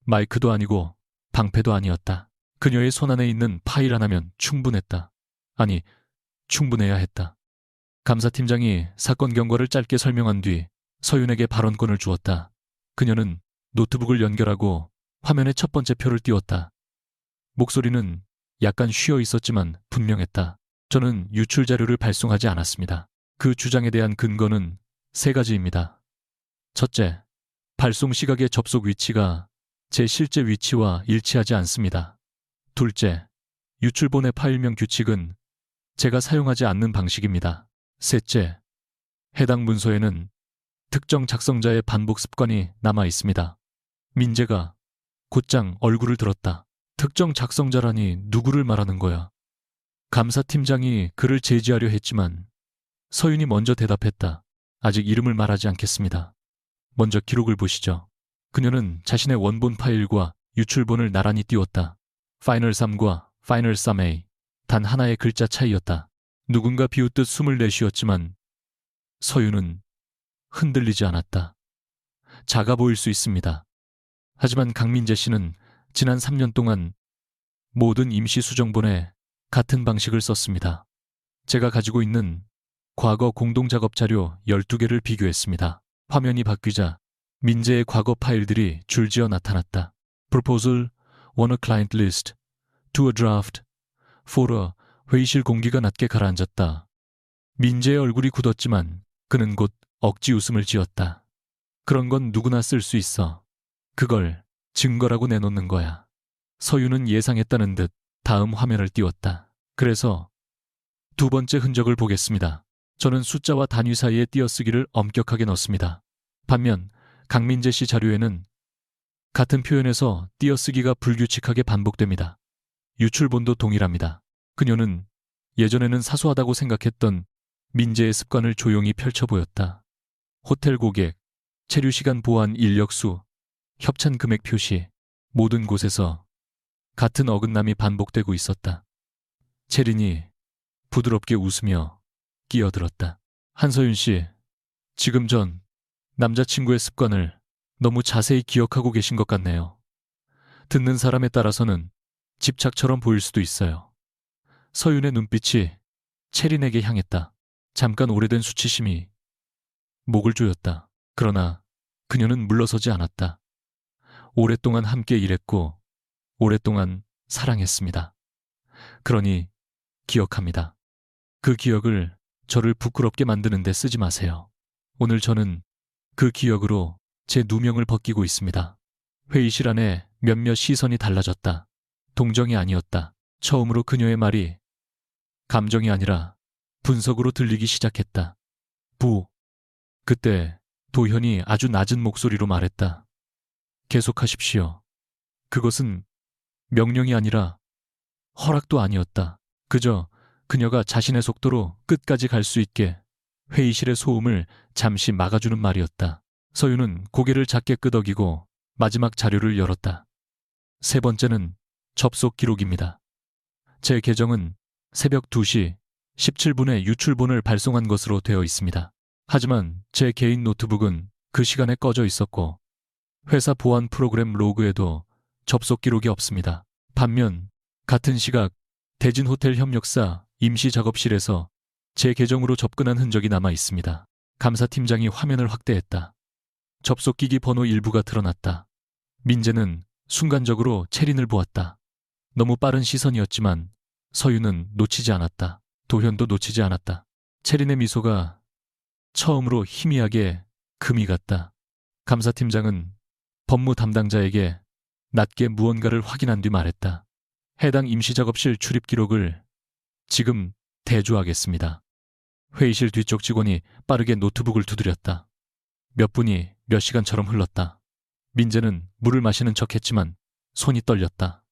마이크도 아니고 방패도 아니었다. 그녀의 손안에 있는 파일 하나면 충분했다. 아니, 충분해야 했다. 감사팀장이 사건 경과를 짧게 설명한 뒤 서윤에게 발언권을 주었다. 그녀는 노트북을 연결하고 화면에 첫 번째 표를 띄웠다. 목소리는 약간 쉬어 있었지만 분명했다. 저는 유출 자료를 발송하지 않았습니다. 그 주장에 대한 근거는 3가지입니다. 첫째, 발송 시각의 접속 위치가 제 실제 위치와 일치하지 않습니다. 둘째, 유출본의 파일명 규칙은 제가 사용하지 않는 방식입니다. 셋째, 해당 문서에는 특정 작성자의 반복 습관이 남아 있습니다. 민재가 곧장 얼굴을 들었다. 특정 작성자라니 누구를 말하는 거야? 감사팀장이 그를 제지하려 했지만 서윤이 먼저 대답했다. 아직 이름을 말하지 않겠습니다. 먼저 기록을 보시죠. 그녀는 자신의 원본 파일과 유출본을 나란히 띄웠다. 파이널 3과 파이널 3A. 단 하나의 글자 차이였다. 누군가 비웃듯 숨을 내쉬었지만 서윤은 흔들리지 않았다. 작아 보일 수 있습니다. 하지만 강민재 씨는 지난 3년 동안 모든 임시 수정본에 같은 방식을 썼습니다. 제가 가지고 있는 과거 공동작업 자료 12개를 비교했습니다. 화면이 바뀌자 민재의 과거 파일들이 줄지어 나타났다. Proposal, on a client list, to a draft, for a 회의실 공기가 낮게 가라앉았다. 민재의 얼굴이 굳었지만 그는 곧 억지 웃음을 지었다. 그런 건 누구나 쓸 수 있어. 그걸 증거라고 내놓는 거야. 서윤은 예상했다는 듯 다음 화면을 띄웠다. 그래서 2번째 흔적을 보겠습니다. 저는 숫자와 단위 사이에 띄어쓰기를 엄격하게 넣습니다. 반면 강민재 씨 자료에는 같은 표현에서 띄어쓰기가 불규칙하게 반복됩니다. 유출본도 동일합니다. 그녀는 예전에는 사소하다고 생각했던 민재의 습관을 조용히 펼쳐 보였다. 호텔 고객, 체류 시간 보완 인력수, 협찬 금액 표시, 모든 곳에서 같은 어긋남이 반복되고 있었다. 채린이 부드럽게 웃으며 끼어들었다. 한서윤 씨, 지금 전 남자친구의 습관을 너무 자세히 기억하고 계신 것 같네요. 듣는 사람에 따라서는 집착처럼 보일 수도 있어요. 서윤의 눈빛이 채린에게 향했다. 잠깐 오래된 수치심이 목을 조였다. 그러나 그녀는 물러서지 않았다. 오랫동안 함께 일했고 오랫동안 사랑했습니다. 그러니 기억합니다. 그 기억을 저를 부끄럽게 만드는 데 쓰지 마세요. 오늘 저는 그 기억으로 제 누명을 벗기고 있습니다. 회의실 안에 몇몇 시선이 달라졌다. 동정이 아니었다. 처음으로 그녀의 말이 감정이 아니라 분석으로 들리기 시작했다. 그때 도현이 아주 낮은 목소리로 말했다. 계속하십시오. 그것은 명령이 아니라 허락도 아니었다. 그저 그녀가 자신의 속도로 끝까지 갈 수 있게 회의실의 소음을 잠시 막아주는 말이었다. 서유는 고개를 작게 끄덕이고 마지막 자료를 열었다. 세 번째는 접속 기록입니다. 제 계정은 새벽 2시 17분에 유출본을 발송한 것으로 되어 있습니다. 하지만 제 개인 노트북은 그 시간에 꺼져 있었고 회사 보안 프로그램 로그에도 접속 기록이 없습니다. 반면 같은 시각 대진호텔 협력사 임시 작업실에서 제 계정으로 접근한 흔적이 남아 있습니다. 감사팀장이 화면을 확대했다. 접속기기 번호 일부가 드러났다. 민재는 순간적으로 채린을 보았다. 너무 빠른 시선이었지만 서유는 놓치지 않았다. 도현도 놓치지 않았다. 채린의 미소가 처음으로 희미하게 금이 갔다. 감사팀장은 법무 담당자에게 낮게 무언가를 확인한 뒤 말했다. 해당 임시작업실 출입 기록을 지금 대조하겠습니다. 회의실 뒤쪽 직원이 빠르게 노트북을 두드렸다. 몇 분이 몇 시간처럼 흘렀다. 민재는 물을 마시는 척했지만 손이 떨렸다.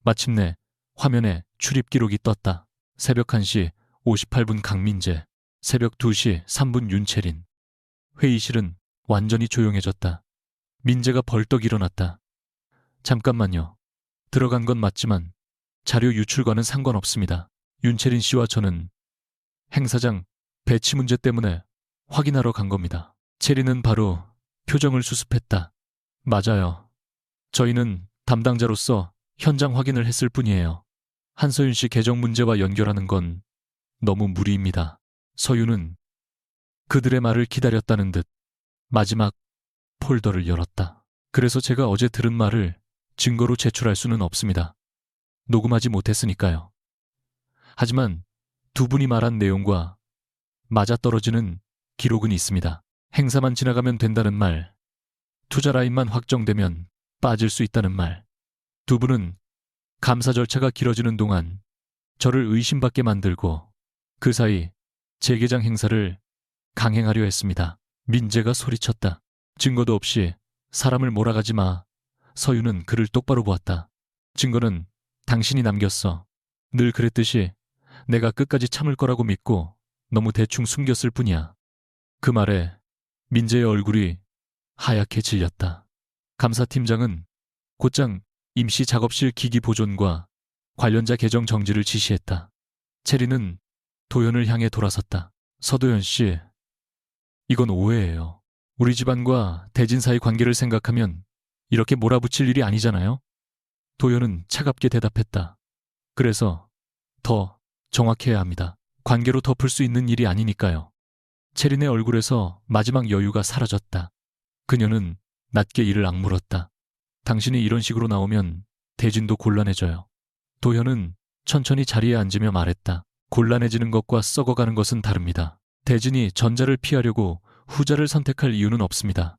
마침내 화면에 출입 기록이 떴다. 새벽 1시 58분 강민재, 새벽 2시 3분 윤채린. 회의실은 완전히 조용해졌다. 민재가 벌떡 일어났다. 잠깐만요. 들어간 건 맞지만 자료 유출과는 상관없습니다. 윤채린 씨와 저는 행사장 배치 문제 때문에 확인하러 간 겁니다. 채린은 바로 표정을 수습했다. 맞아요. 저희는 담당자로서 현장 확인을 했을 뿐이에요. 한서윤 씨 계정 문제와 연결하는 건 너무 무리입니다. 서윤은 그들의 말을 기다렸다는 듯 마지막 폴더를 열었다. 그래서 제가 어제 들은 말을 증거로 제출할 수는 없습니다. 녹음하지 못했으니까요. 하지만 두 분이 말한 내용과 맞아떨어지는 기록은 있습니다. 행사만 지나가면 된다는 말, 투자 라인만 확정되면 빠질 수 있다는 말. 두 분은 감사 절차가 길어지는 동안 저를 의심받게 만들고 그 사이 제 계장 행사를 강행하려 했습니다. 민재가 소리쳤다. 증거도 없이 사람을 몰아가지 마. 서유는 그를 똑바로 보았다. 증거는 당신이 남겼어. 늘 그랬듯이 내가 끝까지 참을 거라고 믿고 너무 대충 숨겼을 뿐이야. 그 말에 민재의 얼굴이 하얗게 질렸다. 감사팀장은 곧장 임시 작업실 기기 보존과 관련자 계정 정지를 지시했다. 채리는 도현을 향해 돌아섰다. 서도현 씨, 이건 오해예요. 우리 집안과 대진 사이 관계를 생각하면 이렇게 몰아붙일 일이 아니잖아요? 도현은 차갑게 대답했다. 그래서 더 정확해야 합니다. 관계로 덮을 수 있는 일이 아니니까요. 채린의 얼굴에서 마지막 여유가 사라졌다. 그녀는 낮게 이를 악물었다. 당신이 이런 식으로 나오면 대진도 곤란해져요. 도현은 천천히 자리에 앉으며 말했다. 곤란해지는 것과 썩어가는 것은 다릅니다. 대진이 전자를 피하려고 후자를 선택할 이유는 없습니다.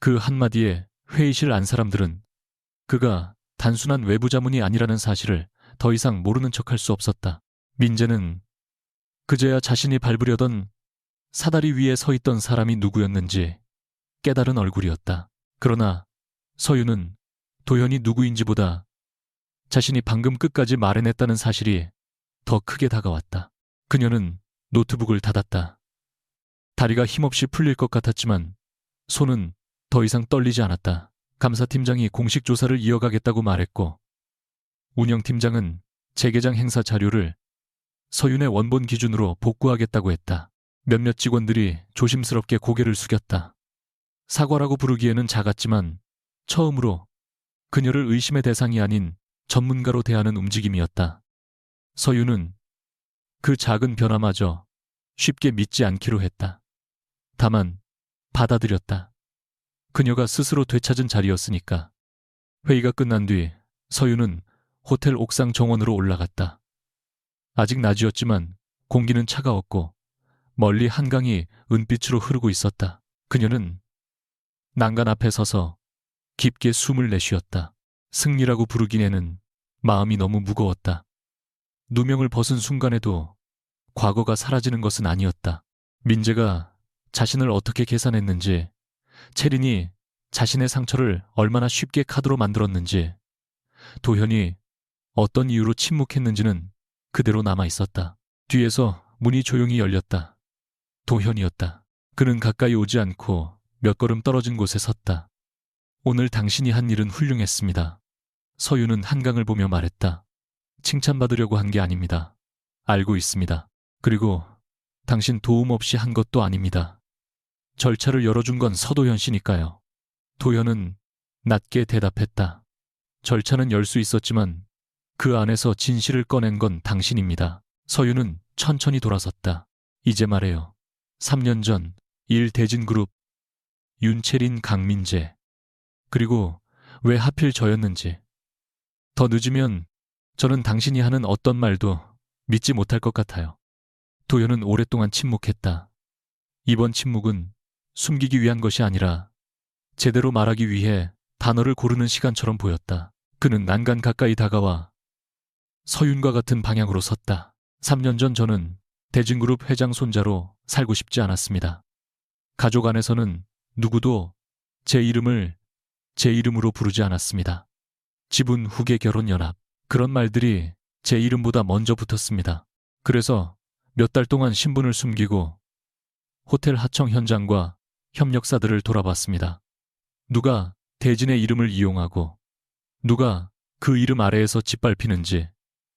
그 한마디에 회의실 안 사람들은 그가 단순한 외부 자문이 아니라는 사실을 더 이상 모르는 척할 수 없었다. 민재는 그제야 자신이 밟으려던 사다리 위에 서 있던 사람이 누구였는지 깨달은 얼굴이었다. 그러나 서유는 도현이 누구인지보다 자신이 방금 끝까지 말해냈다는 사실이 더 크게 다가왔다. 그녀는 노트북을 닫았다. 다리가 힘없이 풀릴 것 같았지만 손은 더 이상 떨리지 않았다. 감사팀장이 공식 조사를 이어가겠다고 말했고 운영팀장은 재계장 행사 자료를 서윤의 원본 기준으로 복구하겠다고 했다. 몇몇 직원들이 조심스럽게 고개를 숙였다. 사과라고 부르기에는 작았지만 처음으로 그녀를 의심의 대상이 아닌 전문가로 대하는 움직임이었다. 서윤은 그 작은 변화마저 쉽게 믿지 않기로 했다. 다만 받아들였다. 그녀가 스스로 되찾은 자리였으니까. 회의가 끝난 뒤 서윤은 호텔 옥상 정원으로 올라갔다. 아직 낮이었지만 공기는 차가웠고 멀리 한강이 은빛으로 흐르고 있었다. 그녀는 난간 앞에 서서 깊게 숨을 내쉬었다. 승리라고 부르기에는 마음이 너무 무거웠다. 누명을 벗은 순간에도 과거가 사라지는 것은 아니었다. 민재가 자신을 어떻게 계산했는지, 채린이 자신의 상처를 얼마나 쉽게 카드로 만들었는지, 도현이 어떤 이유로 침묵했는지는 그대로 남아 있었다. 뒤에서 문이 조용히 열렸다. 도현이었다. 그는 가까이 오지 않고 몇 걸음 떨어진 곳에 섰다. 오늘 당신이 한 일은 훌륭했습니다. 서유는 한강을 보며 말했다. 칭찬받으려고 한 게 아닙니다. 알고 있습니다. 그리고 당신 도움 없이 한 것도 아닙니다. 절차를 열어준 건 서도현 씨니까요. 도현은 낮게 대답했다. 절차는 열 수 있었지만 그 안에서 진실을 꺼낸 건 당신입니다. 서유는 천천히 돌아섰다. 이제 말해요. 3년 전 일대진그룹 윤채린, 강민재, 그리고 왜 하필 저였는지. 더 늦으면 저는 당신이 하는 어떤 말도 믿지 못할 것 같아요. 도현은 오랫동안 침묵했다. 이번 침묵은 숨기기 위한 것이 아니라 제대로 말하기 위해 단어를 고르는 시간처럼 보였다. 그는 난간 가까이 다가와 서윤과 같은 방향으로 섰다. 3년 전 저는 대진그룹 회장 손자로 살고 싶지 않았습니다. 가족 안에서는 누구도 제 이름을 제 이름으로 부르지 않았습니다. 지분 후계 결혼 연합, 그런 말들이 제 이름보다 먼저 붙었습니다. 그래서 몇 달 동안 신분을 숨기고 호텔 하청 현장과 협력사들을 돌아봤습니다. 누가 대진의 이름을 이용하고 누가 그 이름 아래에서 짓밟히는지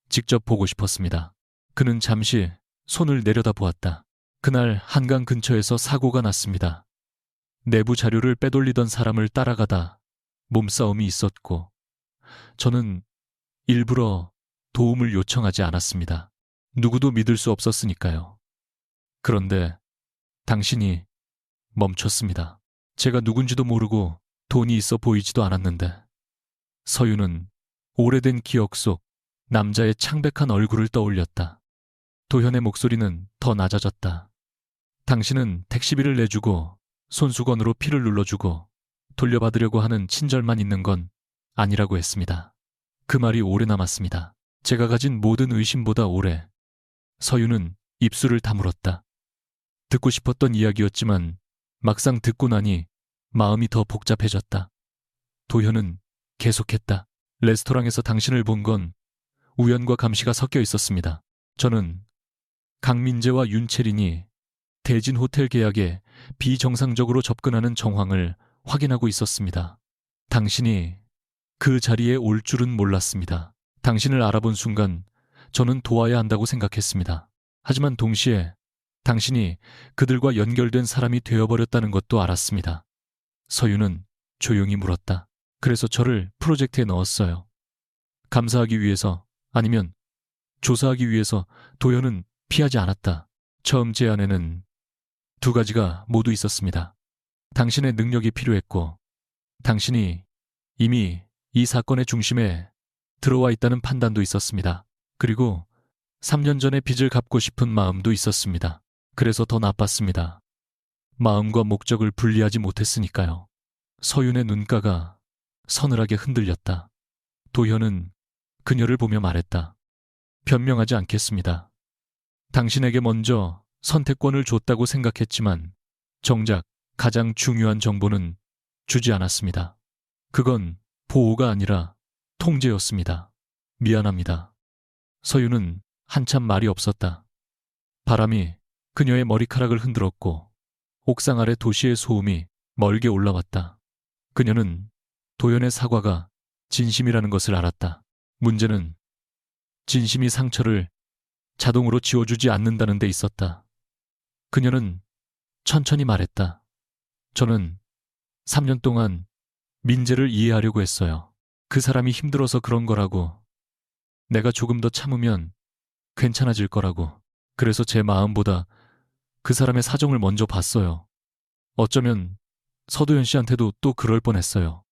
직접 보고 싶었습니다. 그는 잠시 손을 내려다 보았다. 그날 한강 근처에서 사고가 났습니다. 내부 자료를 빼돌리던 사람을 따라가다 몸싸움이 있었고 저는 일부러 도움을 요청하지 않았습니다. 누구도 믿을 수 없었으니까요. 그런데 당신이 멈췄습니다. 제가 누군지도 모르고 돈이 있어 보이지도 않았는데. 서유는 오래된 기억 속 남자의 창백한 얼굴을 떠올렸다. 도현의 목소리는 더 낮아졌다. 당신은 택시비를 내주고 손수건으로 피를 눌러주고 돌려받으려고 하는 친절만 있는 건 아니라고 했습니다. 그 말이 오래 남았습니다. 제가 가진 모든 의심보다 오래. 서유는 입술을 다물었다. 듣고 싶었던 이야기였지만 막상 듣고 나니 마음이 더 복잡해졌다. 도현은 계속했다. 레스토랑에서 당신을 본 건 우연과 감시가 섞여 있었습니다. 저는 강민재와 윤채린이 대진 호텔 계약에 비정상적으로 접근하는 정황을 확인하고 있었습니다. 당신이 그 자리에 올 줄은 몰랐습니다. 당신을 알아본 순간 저는 도와야 한다고 생각했습니다. 하지만 동시에 당신이 그들과 연결된 사람이 되어버렸다는 것도 알았습니다. 서유는 조용히 물었다. 그래서 저를 프로젝트에 넣었어요. 감사하기 위해서, 아니면 조사하기 위해서. 도현은 피하지 않았다. 처음 제안에는 두 가지가 모두 있었습니다. 당신의 능력이 필요했고 당신이 이미 이 사건의 중심에 들어와 있다는 판단도 있었습니다. 그리고 3년 전에 빚을 갚고 싶은 마음도 있었습니다. 그래서 더 나빴습니다. 마음과 목적을 분리하지 못했으니까요. 서윤의 눈가가 서늘하게 흔들렸다. 도현은 그녀를 보며 말했다. 변명하지 않겠습니다. 당신에게 먼저 선택권을 줬다고 생각했지만 정작 가장 중요한 정보는 주지 않았습니다. 그건 보호가 아니라 통제였습니다. 미안합니다. 서유는 한참 말이 없었다. 바람이 그녀의 머리카락을 흔들었고 옥상 아래 도시의 소음이 멀게 올라왔다. 그녀는 도연의 사과가 진심이라는 것을 알았다. 문제는 진심이 상처를 자동으로 지워주지 않는다는 데 있었다. 그녀는 천천히 말했다. 저는 3년 동안 민재를 이해하려고 했어요. 그 사람이 힘들어서 그런 거라고. 내가 조금 더 참으면 괜찮아질 거라고. 그래서 제 마음보다 그 사람의 사정을 먼저 봤어요. 어쩌면 서도현 씨한테도 또 그럴 뻔했어요.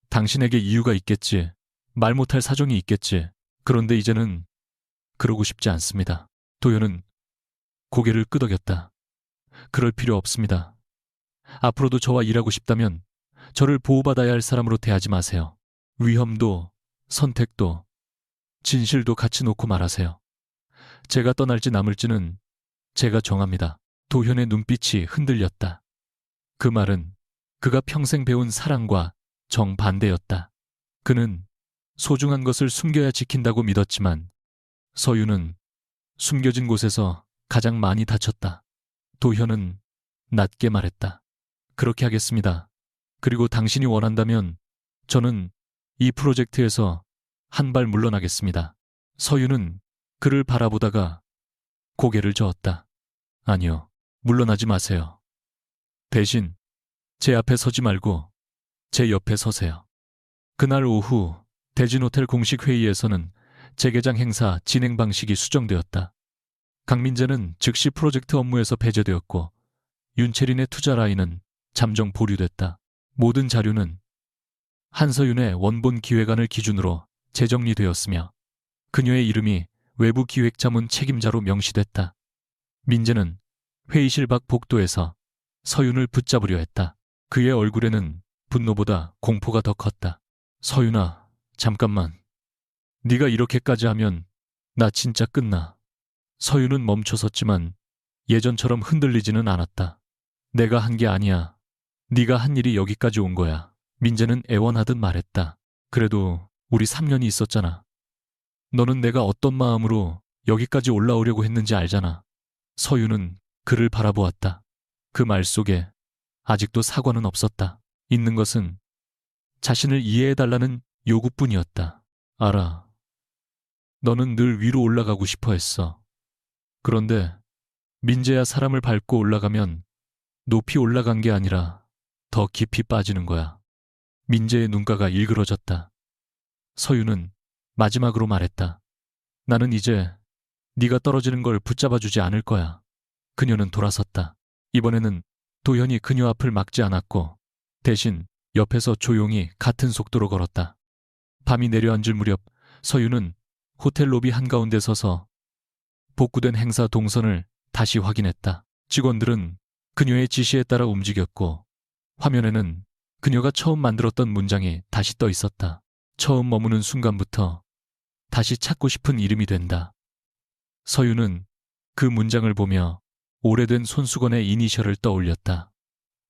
당신에게 이유가 있겠지. 말 못할 사정이 있겠지. 그런데 이제는 그러고 싶지 않습니다. 도현은 고개를 끄덕였다. 그럴 필요 없습니다. 앞으로도 저와 일하고 싶다면 저를 보호받아야 할 사람으로 대하지 마세요. 위험도 선택도 진실도 같이 놓고 말하세요. 제가 떠날지 남을지는 제가 정합니다. 도현의 눈빛이 흔들렸다. 그 말은 그가 평생 배운 사랑과 정반대였다. 그는 소중한 것을 숨겨야 지킨다고 믿었지만 서유는 숨겨진 곳에서 가장 많이 다쳤다. 도현은 낮게 말했다. 그렇게 하겠습니다. 그리고 당신이 원한다면 저는 이 프로젝트에서 한 발 물러나겠습니다. 서윤은 그를 바라보다가 고개를 저었다. 아니요, 물러나지 마세요. 대신 제 앞에 서지 말고 제 옆에 서세요. 그날 오후 대진호텔 공식 회의에서는 재개장 행사 진행 방식이 수정되었다. 강민재는 즉시 프로젝트 업무에서 배제되었고 윤채린의 투자 라인은 잠정 보류됐다. 모든 자료는 한서윤의 원본 기획안을 기준으로 재정리되었으며 그녀의 이름이 외부 기획자문 책임자로 명시됐다. 민재는 회의실 밖 복도에서 서윤을 붙잡으려 했다. 그의 얼굴에는 분노보다 공포가 더 컸다. 서윤아, 잠깐만. 네가 이렇게까지 하면 나 진짜 끝나. 서윤은 멈춰섰지만 예전처럼 흔들리지는 않았다. 내가 한 게 아니야. 네가 한 일이 여기까지 온 거야. 민재는 애원하듯 말했다. 그래도 우리 3년이 있었잖아. 너는 내가 어떤 마음으로 여기까지 올라오려고 했는지 알잖아. 서윤은 그를 바라보았다. 그 말 속에 아직도 사과는 없었다. 있는 것은 자신을 이해해달라는 요구뿐이었다. 알아. 너는 늘 위로 올라가고 싶어 했어. 그런데 민재야, 사람을 밟고 올라가면 높이 올라간 게 아니라 더 깊이 빠지는 거야. 민재의 눈가가 일그러졌다. 서윤은 마지막으로 말했다. 나는 이제 네가 떨어지는 걸 붙잡아주지 않을 거야. 그녀는 돌아섰다. 이번에는 도현이 그녀 앞을 막지 않았고 대신 옆에서 조용히 같은 속도로 걸었다. 밤이 내려앉을 무렵 서윤은 호텔 로비 한가운데 서서 복구된 행사 동선을 다시 확인했다. 직원들은 그녀의 지시에 따라 움직였고 화면에는 그녀가 처음 만들었던 문장이 다시 떠 있었다. 처음 머무는 순간부터 다시 찾고 싶은 이름이 된다. 서윤은 그 문장을 보며 오래된 손수건의 이니셜을 떠올렸다.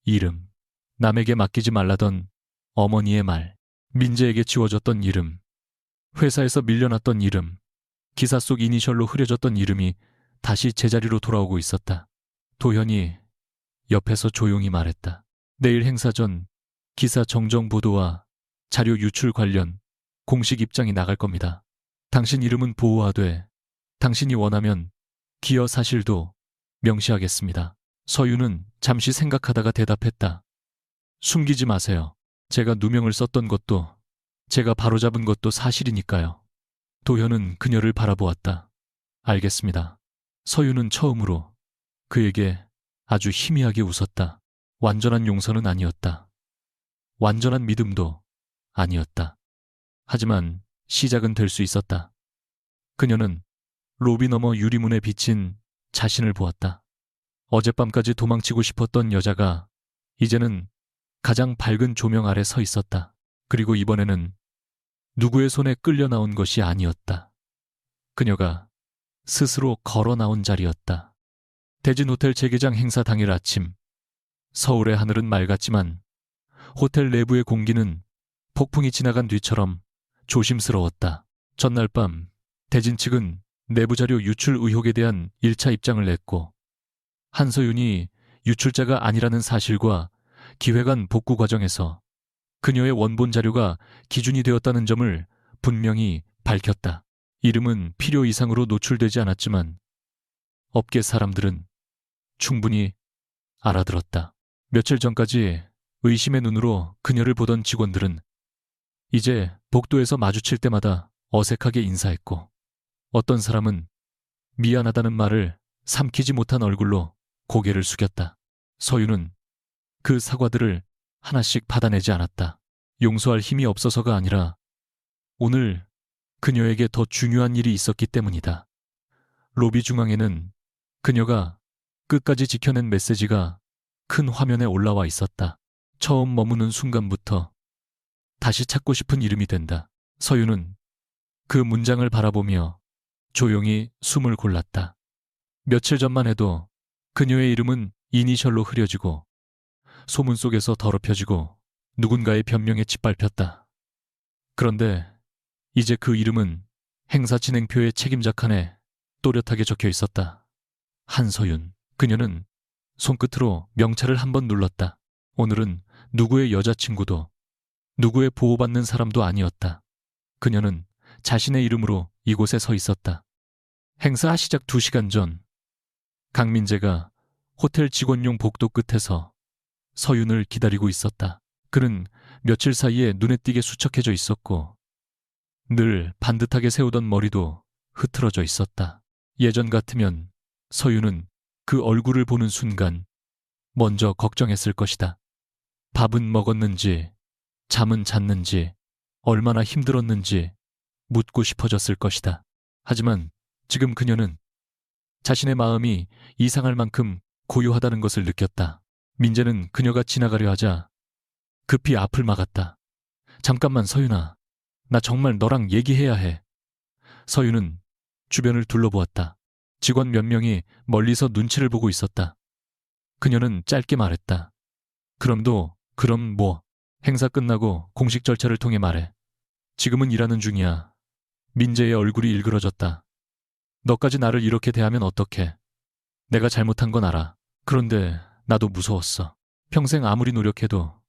이름, 남에게 맡기지 말라던 어머니의 말, 민재에게 지워졌던 이름, 회사에서 밀려났던 이름, 기사 속 이니셜로 흐려졌던 이름이 다시 제자리로 돌아오고 있었다. 도현이 옆에서 조용히 말했다. 내일 행사 전 기사 정정 보도와 자료 유출 관련 공식 입장이 나갈 겁니다. 당신 이름은 보호하되 당신이 원하면 기여 사실도 명시하겠습니다. 서윤은 잠시 생각하다가 대답했다. 숨기지 마세요. 제가 누명을 썼던 것도 제가 바로잡은 것도 사실이니까요. 도현은 그녀를 바라보았다. 알겠습니다. 서윤은 처음으로 그에게 아주 희미하게 웃었다. 완전한 용서는 아니었다. 완전한 믿음도 아니었다. 하지만 시작은 될 수 있었다. 그녀는 로비 너머 유리문에 비친 자신을 보았다. 어젯밤까지 도망치고 싶었던 여자가 이제는 가장 밝은 조명 아래 서 있었다. 그리고 이번에는 누구의 손에 끌려 나온 것이 아니었다. 그녀가 스스로 걸어 나온 자리였다. 대진호텔 재개장 행사 당일 아침, 서울의 하늘은 맑았지만 호텔 내부의 공기는 폭풍이 지나간 뒤처럼 조심스러웠다. 전날 밤 대진 측은 내부 자료 유출 의혹에 대한 1차 입장을 냈고 한서윤이 유출자가 아니라는 사실과 기획안 복구 과정에서 그녀의 원본 자료가 기준이 되었다는 점을 분명히 밝혔다. 이름은 필요 이상으로 노출되지 않았지만 업계 사람들은 충분히 알아들었다. 며칠 전까지 의심의 눈으로 그녀를 보던 직원들은 이제 복도에서 마주칠 때마다 어색하게 인사했고 어떤 사람은 미안하다는 말을 삼키지 못한 얼굴로 고개를 숙였다. 서윤은 그 사과들을 하나씩 받아내지 않았다. 용서할 힘이 없어서가 아니라 오늘 그녀에게 더 중요한 일이 있었기 때문이다. 로비 중앙에는 그녀가 끝까지 지켜낸 메시지가 큰 화면에 올라와 있었다. 처음 머무는 순간부터 다시 찾고 싶은 이름이 된다. 서윤은 그 문장을 바라보며 조용히 숨을 골랐다. 며칠 전만 해도 그녀의 이름은 이니셜로 흐려지고 소문 속에서 더럽혀지고 누군가의 변명에 짓밟혔다. 그런데 이제 그 이름은 행사 진행표의 책임자 칸에 또렷하게 적혀 있었다. 한서윤. 그녀는 손끝으로 명찰을 한번 눌렀다. 오늘은 누구의 여자친구도 누구의 보호받는 사람도 아니었다. 그녀는 자신의 이름으로 이곳에 서 있었다. 행사 시작 2시간 전 강민재가 호텔 직원용 복도 끝에서 서윤을 기다리고 있었다. 그는 며칠 사이에 눈에 띄게 수척해져 있었고 늘 반듯하게 세우던 머리도 흐트러져 있었다. 예전 같으면 서윤은 그 얼굴을 보는 순간 먼저 걱정했을 것이다. 밥은 먹었는지, 잠은 잤는지, 얼마나 힘들었는지 묻고 싶어졌을 것이다. 하지만 지금 그녀는 자신의 마음이 이상할 만큼 고요하다는 것을 느꼈다. 민재는 그녀가 지나가려 하자 급히 앞을 막았다. 잠깐만 서윤아, 나 정말 너랑 얘기해야 해. 서윤은 주변을 둘러보았다. 직원 몇 명이 멀리서 눈치를 보고 있었다. 그녀는 짧게 말했다. 그럼 뭐, 행사 끝나고 공식 절차를 통해 말해. 지금은 일하는 중이야. 민재의 얼굴이 일그러졌다. 너까지 나를 이렇게 대하면 어떡해. 내가 잘못한 건 알아. 그런데 나도 무서웠어. 평생 아무리 노력해도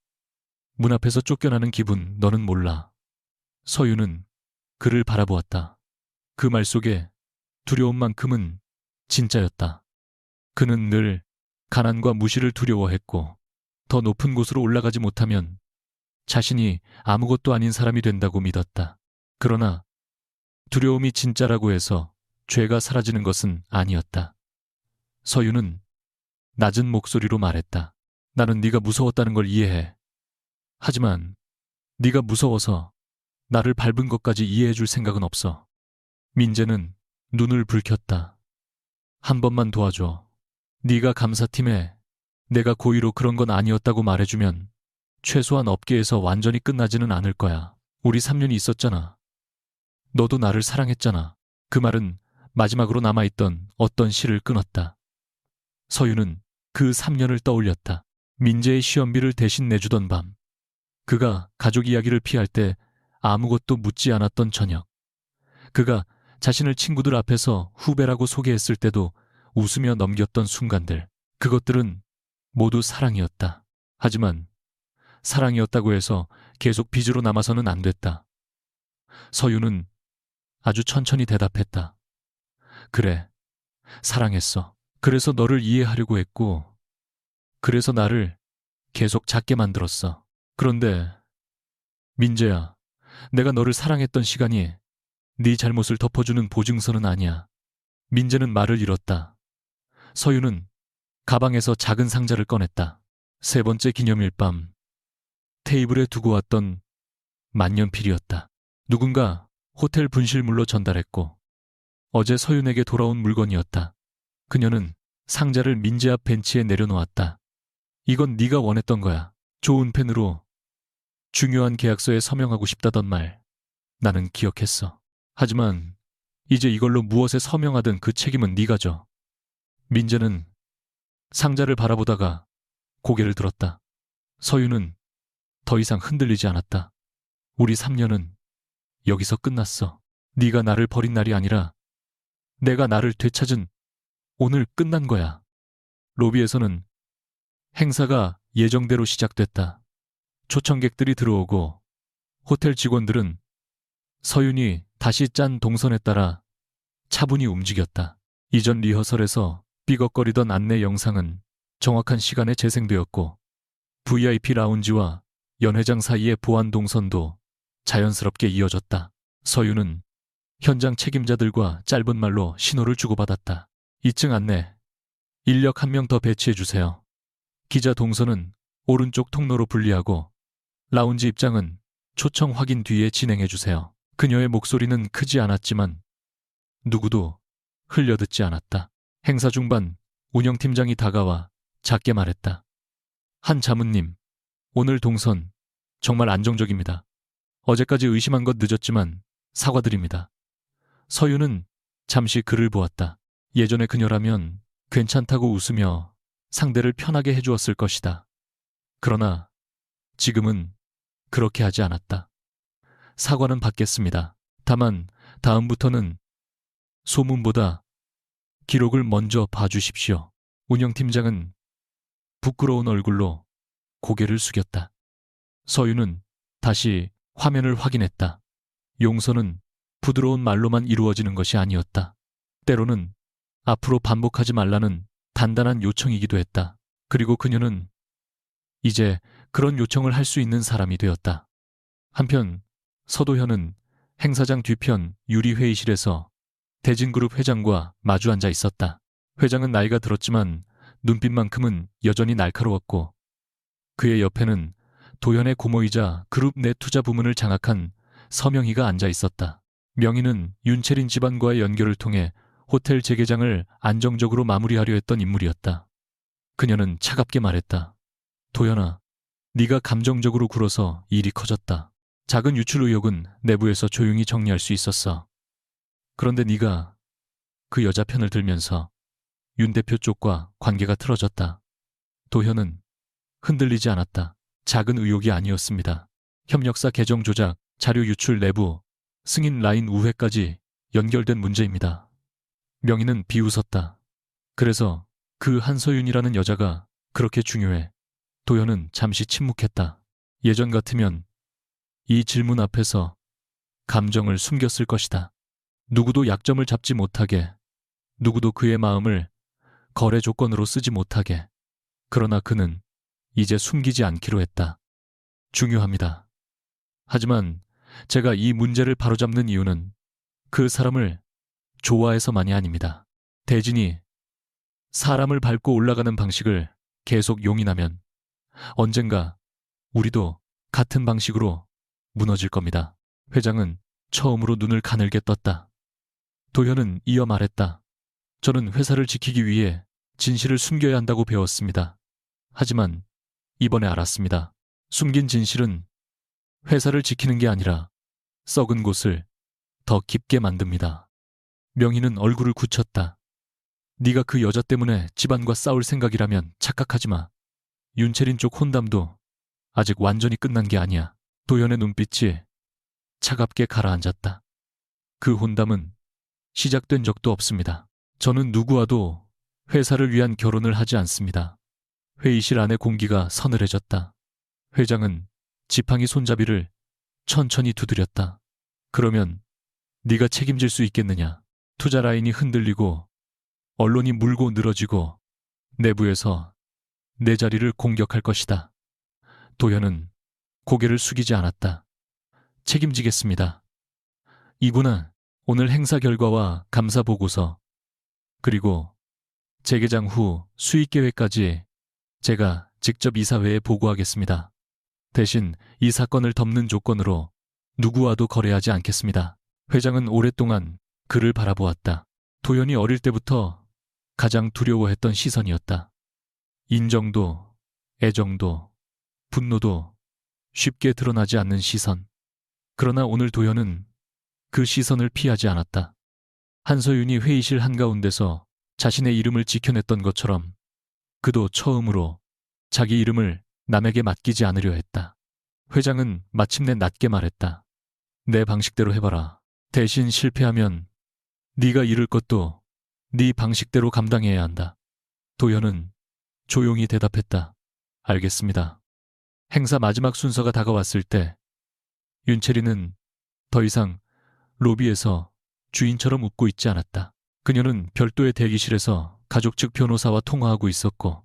문 앞에서 쫓겨나는 기분 너는 몰라. 서윤은 그를 바라보았다. 그 말 속에 두려움만큼은 진짜였다. 그는 늘 가난과 무시를 두려워했고 더 높은 곳으로 올라가지 못하면 자신이 아무것도 아닌 사람이 된다고 믿었다. 그러나 두려움이 진짜라고 해서 죄가 사라지는 것은 아니었다. 서윤은 낮은 목소리로 말했다. 나는 네가 무서웠다는 걸 이해해. 하지만 네가 무서워서 나를 밟은 것까지 이해해 줄 생각은 없어. 민재는 눈을 붉혔다. 한 번만 도와줘. 네가 감사팀에 내가 고의로 그런 건 아니었다고 말해주면 최소한 업계에서 완전히 끝나지는 않을 거야. 우리 3년이 있었잖아. 너도 나를 사랑했잖아. 그 말은 마지막으로 남아있던 어떤 시를 끊었다. 서윤은 그 3년을 떠올렸다. 민재의 시험비를 대신 내주던 밤. 그가 가족 이야기를 피할 때 아무것도 묻지 않았던 저녁. 그가 자신을 친구들 앞에서 후배라고 소개했을 때도 웃으며 넘겼던 순간들. 그것들은 모두 사랑이었다. 하지만 사랑이었다고 해서 계속 빚으로 남아서는 안 됐다. 서윤은 아주 천천히 대답했다. 그래, 사랑했어. 그래서 너를 이해하려고 했고, 그래서 나를 계속 작게 만들었어. 그런데 민재야, 내가 너를 사랑했던 시간이 네 잘못을 덮어주는 보증서는 아니야. 민재는 말을 잃었다. 서윤은 가방에서 작은 상자를 꺼냈다. 3번째 기념일 밤 테이블에 두고 왔던 만년필이었다. 누군가 호텔 분실물로 전달했고 어제 서윤에게 돌아온 물건이었다. 그녀는 상자를 민재 앞 벤치에 내려놓았다. 이건 네가 원했던 거야. 좋은 펜으로 중요한 계약서에 서명하고 싶다던 말. 나는 기억했어. 하지만 이제 이걸로 무엇에 서명하든 그 책임은 네가 져. 민재는 상자를 바라보다가 고개를 들었다. 서윤은 더 이상 흔들리지 않았다. 우리 3년은 여기서 끝났어. 네가 나를 버린 날이 아니라 내가 나를 되찾은 오늘 끝난 거야. 로비에서는 행사가 예정대로 시작됐다. 초청객들이 들어오고 호텔 직원들은 서윤이 다시 짠 동선에 따라 차분히 움직였다. 이전 리허설에서 삐걱거리던 안내 영상은 정확한 시간에 재생되었고 VIP 라운지와 연회장 사이의 보안 동선도 자연스럽게 이어졌다. 서윤은 현장 책임자들과 짧은 말로 신호를 주고받았다. 2층 안내, 인력 1명 더 배치해주세요. 기자 동선은 오른쪽 통로로 분리하고 라운지 입장은 초청 확인 뒤에 진행해주세요. 그녀의 목소리는 크지 않았지만 누구도 흘려듣지 않았다. 행사 중반 운영팀장이 다가와 작게 말했다. 한 자문님, 오늘 동선 정말 안정적입니다. 어제까지 의심한 것 늦었지만 사과드립니다. 서윤은 잠시 그를 보았다. 예전의 그녀라면 괜찮다고 웃으며 상대를 편하게 해주었을 것이다. 그러나 지금은 그렇게 하지 않았다. 사과는 받겠습니다. 다만 다음부터는 소문보다 기록을 먼저 봐주십시오. 운영팀장은 부끄러운 얼굴로 고개를 숙였다. 서윤은 다시 화면을 확인했다. 용서는 부드러운 말로만 이루어지는 것이 아니었다. 때로는 앞으로 반복하지 말라는 단단한 요청이기도 했다. 그리고 그녀는 이제 그런 요청을 할 수 있는 사람이 되었다. 한편 서도현은 행사장 뒤편 유리 회의실에서 대진그룹 회장과 마주 앉아 있었다. 회장은 나이가 들었지만 눈빛만큼은 여전히 날카로웠고 그의 옆에는 도현의 고모이자 그룹 내 투자 부문을 장악한 서명희가 앉아 있었다. 명희는 윤채린 집안과의 연결을 통해 호텔 재개장을 안정적으로 마무리하려 했던 인물이었다. 그녀는 차갑게 말했다. 도현아, 네가 감정적으로 굴어서 일이 커졌다. 작은 유출 의혹은 내부에서 조용히 정리할 수 있었어. 그런데 네가 그 여자 편을 들면서 윤 대표 쪽과 관계가 틀어졌다. 도현은 흔들리지 않았다. 작은 의혹이 아니었습니다. 협력사 계정 조작, 자료 유출 내부, 승인 라인 우회까지 연결된 문제입니다. 명희는 비웃었다. 그래서 그 한서윤이라는 여자가 그렇게 중요해. 도현은 잠시 침묵했다. 예전 같으면 이 질문 앞에서 감정을 숨겼을 것이다. 누구도 약점을 잡지 못하게, 누구도 그의 마음을 거래 조건으로 쓰지 못하게. 그러나 그는 이제 숨기지 않기로 했다. 중요합니다. 하지만 제가 이 문제를 바로잡는 이유는 그 사람을 좋아해서만이 아닙니다. 대진이 사람을 밟고 올라가는 방식을 계속 용인하면 언젠가 우리도 같은 방식으로 무너질 겁니다. 회장은 처음으로 눈을 가늘게 떴다. 도현은 이어 말했다. 저는 회사를 지키기 위해 진실을 숨겨야 한다고 배웠습니다. 하지만 이번에 알았습니다. 숨긴 진실은 회사를 지키는 게 아니라 썩은 곳을 더 깊게 만듭니다. 명희는 얼굴을 굳혔다. 네가 그 여자 때문에 집안과 싸울 생각이라면 착각하지 마. 윤채린 쪽 혼담도 아직 완전히 끝난 게 아니야. 도현의 눈빛이 차갑게 가라앉았다. 그 혼담은 시작된 적도 없습니다. 저는 누구와도 회사를 위한 결혼을 하지 않습니다. 회의실 안의 공기가 서늘해졌다. 회장은 지팡이 손잡이를 천천히 두드렸다. 그러면 네가 책임질 수 있겠느냐? 투자 라인이 흔들리고 언론이 물고 늘어지고 내부에서 내 자리를 공격할 것이다. 도현은 고개를 숙이지 않았다. 책임지겠습니다. 이구나. 오늘 행사 결과와 감사 보고서 그리고 재개장 후 수익 계획까지 제가 직접 이사회에 보고하겠습니다. 대신 이 사건을 덮는 조건으로 누구와도 거래하지 않겠습니다. 회장은 오랫동안 그를 바라보았다. 도현이 어릴 때부터 가장 두려워했던 시선이었다. 인정도, 애정도, 분노도 쉽게 드러나지 않는 시선. 그러나 오늘 도현은 그 시선을 피하지 않았다. 한서윤이 회의실 한가운데서 자신의 이름을 지켜냈던 것처럼 그도 처음으로 자기 이름을 남에게 맡기지 않으려 했다. 회장은 마침내 낮게 말했다. 내 방식대로 해봐라. 대신 실패하면 네가 잃을 것도 네 방식대로 감당해야 한다. 도현은 조용히 대답했다. 알겠습니다. 행사 마지막 순서가 다가왔을 때 윤채리는 더 이상 로비에서 주인처럼 웃고 있지 않았다. 그녀는 별도의 대기실에서 가족 측 변호사와 통화하고 있었고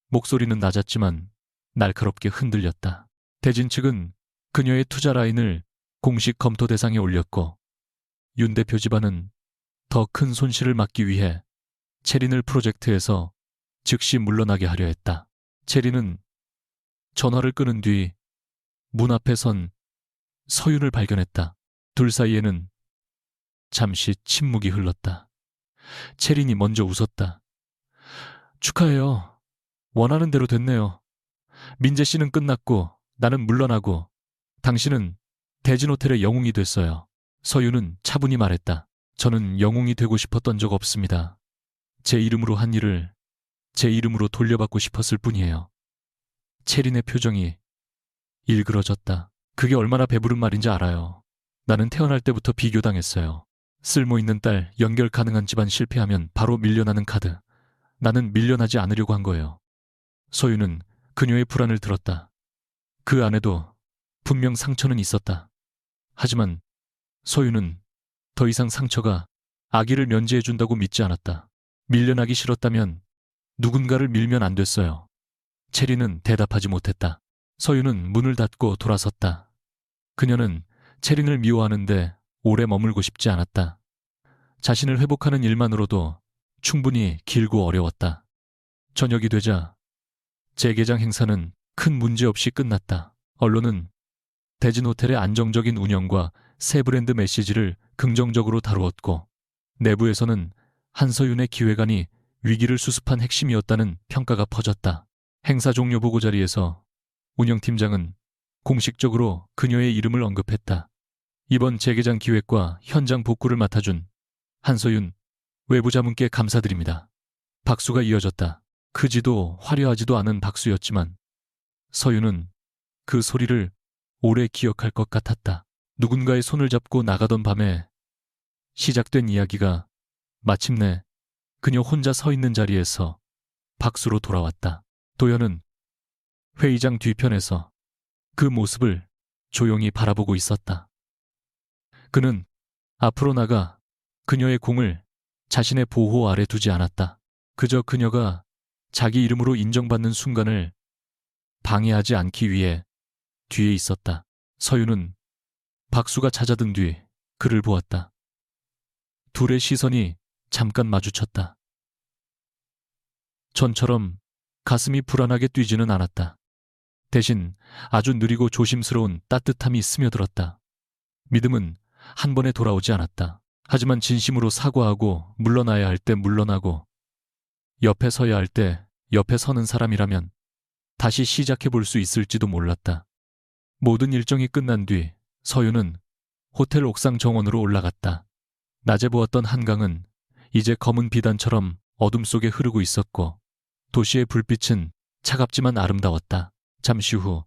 목소리는 낮았지만 날카롭게 흔들렸다. 대진 측은 그녀의 투자 라인을 공식 검토 대상에 올렸고 윤 대표 집안은 더 큰 손실을 막기 위해 채린을 프로젝트에서 즉시 물러나게 하려 했다. 채린은 전화를 끊은 뒤 문 앞에 선 서윤을 발견했다. 둘 사이에는 잠시 침묵이 흘렀다. 채린이 먼저 웃었다. 축하해요. 원하는 대로 됐네요. 민재 씨는 끝났고 나는 물러나고 당신은 대진호텔의 영웅이 됐어요. 서윤은 차분히 말했다. 저는 영웅이 되고 싶었던 적 없습니다. 제 이름으로 한 일을 제 이름으로 돌려받고 싶었을 뿐이에요. 채린의 표정이 일그러졌다. 그게 얼마나 배부른 말인지 알아요. 나는 태어날 때부터 비교당했어요. 쓸모있는 딸, 연결 가능한 집안 실패하면 바로 밀려나는 카드. 나는 밀려나지 않으려고 한 거예요. 서유는 그녀의 불안을 들었다. 그 안에도 분명 상처는 있었다. 하지만 서유는 더 이상 상처가 아기를 면제해준다고 믿지 않았다. 밀려나기 싫었다면 누군가를 밀면 안 됐어요. 체리는 대답하지 못했다. 서유는 문을 닫고 돌아섰다. 그녀는 체린을 미워하는데 오래 머물고 싶지 않았다. 자신을 회복하는 일만으로도 충분히 길고 어려웠다. 저녁이 되자 재개장 행사는 큰 문제 없이 끝났다. 언론은 대진 호텔의 안정적인 운영과 새 브랜드 메시지를 긍정적으로 다루었고, 내부에서는 한서윤의 기획안이 위기를 수습한 핵심이었다는 평가가 퍼졌다. 행사 종료 보고 자리에서 운영팀장은 공식적으로 그녀의 이름을 언급했다. 이번 재개장 기획과 현장 복구를 맡아준 한서윤 외부자문께 감사드립니다. 박수가 이어졌다. 크지도 화려하지도 않은 박수였지만 서윤은 그 소리를 오래 기억할 것 같았다. 누군가의 손을 잡고 나가던 밤에 시작된 이야기가 마침내 그녀 혼자 서 있는 자리에서 박수로 돌아왔다. 도연은 회의장 뒤편에서 그 모습을 조용히 바라보고 있었다. 그는 앞으로 나가 그녀의 공을 자신의 보호 아래 두지 않았다. 그저 그녀가 자기 이름으로 인정받는 순간을 방해하지 않기 위해 뒤에 있었다. 서유는 박수가 잦아든 뒤 그를 보았다. 둘의 시선이 잠깐 마주쳤다. 전처럼 가슴이 불안하게 뛰지는 않았다. 대신 아주 느리고 조심스러운 따뜻함이 스며들었다. 믿음은 한 번에 돌아오지 않았다. 하지만 진심으로 사과하고 물러나야 할 때 물러나고 옆에 서야 할 때 옆에 서는 사람이라면 다시 시작해 볼 수 있을지도 몰랐다. 모든 일정이 끝난 뒤 서유는 호텔 옥상 정원으로 올라갔다. 낮에 보았던 한강은 이제 검은 비단처럼 어둠 속에 흐르고 있었고 도시의 불빛은 차갑지만 아름다웠다. 잠시 후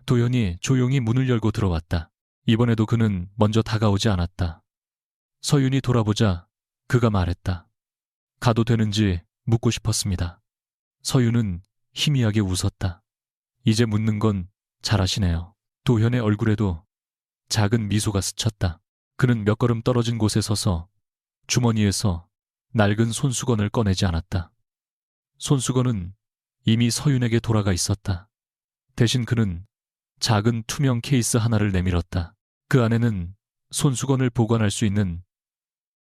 도연이 조용히 문을 열고 들어왔다. 이번에도 그는 먼저 다가오지 않았다. 서윤이 돌아보자 그가 말했다. 가도 되는지 묻고 싶었습니다. 서윤은 희미하게 웃었다. 이제 묻는 건 잘하시네요. 도현의 얼굴에도 작은 미소가 스쳤다. 그는 몇 걸음 떨어진 곳에 서서 주머니에서 낡은 손수건을 꺼내지 않았다. 손수건은 이미 서윤에게 돌아가 있었다. 대신 그는 작은 투명 케이스 하나를 내밀었다. 그 안에는 손수건을 보관할 수 있는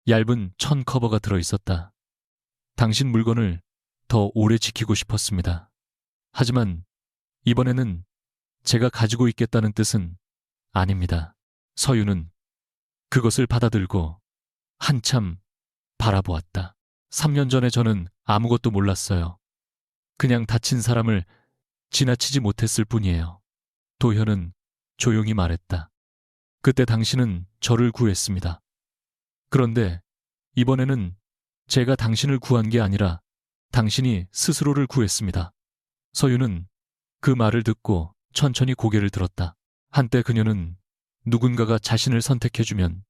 얇은 천 커버가 들어있었다. 당신 물건을 더 오래 지키고 싶었습니다. 하지만 이번에는 제가 가지고 있겠다는 뜻은 아닙니다. 서유는 그것을 받아들고 한참 바라보았다. 3년 전에 저는 아무것도 몰랐어요. 그냥 다친 사람을 지나치지 못했을 뿐이에요. 도현은 조용히 말했다. 그때 당신은 저를 구했습니다. 그런데 이번에는 제가 당신을 구한 게 아니라 당신이 스스로를 구했습니다. 서유는 그 말을 듣고 천천히 고개를 들었다. 한때 그녀는 누군가가 자신을 선택해주면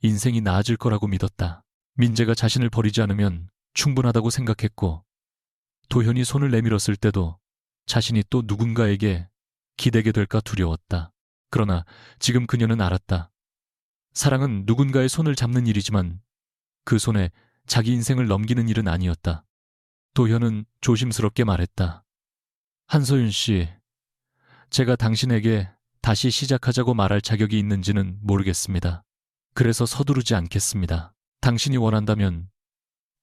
인생이 나아질 거라고 믿었다. 민재가 자신을 버리지 않으면 충분하다고 생각했고 도현이 손을 내밀었을 때도 자신이 또 누군가에게 기대게 될까 두려웠다. 그러나 지금 그녀는 알았다. 사랑은 누군가의 손을 잡는 일이지만 그 손에 자기 인생을 넘기는 일은 아니었다. 도현은 조심스럽게 말했다. 한서윤 씨, 제가 당신에게 다시 시작하자고 말할 자격이 있는지는 모르겠습니다. 그래서 서두르지 않겠습니다. 당신이 원한다면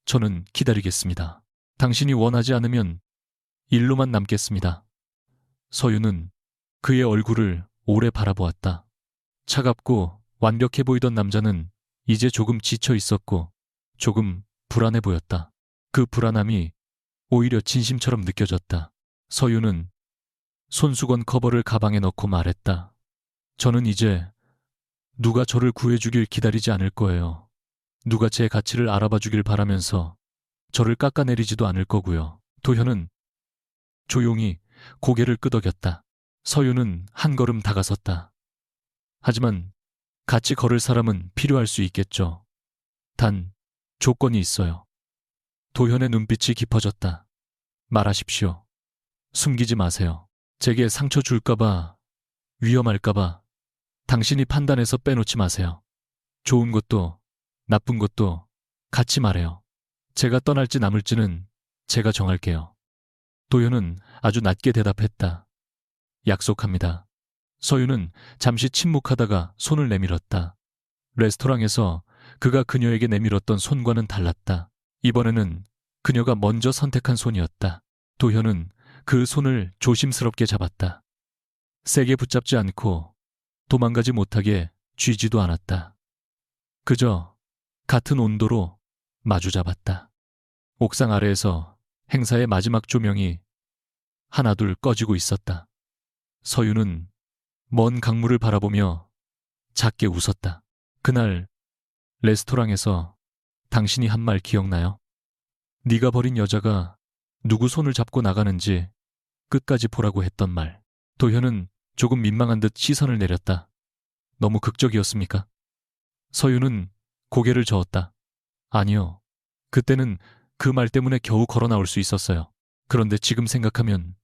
저는 기다리겠습니다. 당신이 원하지 않으면 일로만 남겠습니다. 서유는 그의 얼굴을 오래 바라보았다. 차갑고 완벽해 보이던 남자는 이제 조금 지쳐 있었고 조금 불안해 보였다. 그 불안함이 오히려 진심처럼 느껴졌다. 서유는 손수건 커버를 가방에 넣고 말했다. 저는 이제 누가 저를 구해주길 기다리지 않을 거예요. 누가 제 가치를 알아봐 주길 바라면서 저를 깎아내리지도 않을 거고요. 도현은 조용히 고개를 끄덕였다. 서유는 한 걸음 다가섰다. 하지만 같이 걸을 사람은 필요할 수 있겠죠. 단 조건이 있어요. 도현의 눈빛이 깊어졌다. 말하십시오. 숨기지 마세요. 제게 상처 줄까봐, 위험할까봐 당신이 판단해서 빼놓지 마세요. 좋은 것도 나쁜 것도 같이 말해요. 제가 떠날지 남을지는 제가 정할게요. 도현은 아주 낮게 대답했다. 약속합니다. 서유는 잠시 침묵하다가 손을 내밀었다. 레스토랑에서 그가 그녀에게 내밀었던 손과는 달랐다. 이번에는 그녀가 먼저 선택한 손이었다. 도현은 그 손을 조심스럽게 잡았다. 세게 붙잡지 않고 도망가지 못하게 쥐지도 않았다. 그저 같은 온도로 마주 잡았다. 옥상 아래에서 행사의 마지막 조명이 하나둘 꺼지고 있었다. 서유는 먼 강물을 바라보며 작게 웃었다. 그날 레스토랑에서 당신이 한 말 기억나요? 네가 버린 여자가 누구 손을 잡고 나가는지 끝까지 보라고 했던 말. 도현은 조금 민망한 듯 시선을 내렸다. 너무 극적이었습니까? 서유는 고개를 저었다. 아니요. 그때는 그 말 때문에 겨우 걸어 나올 수 있었어요. 그런데 지금 생각하면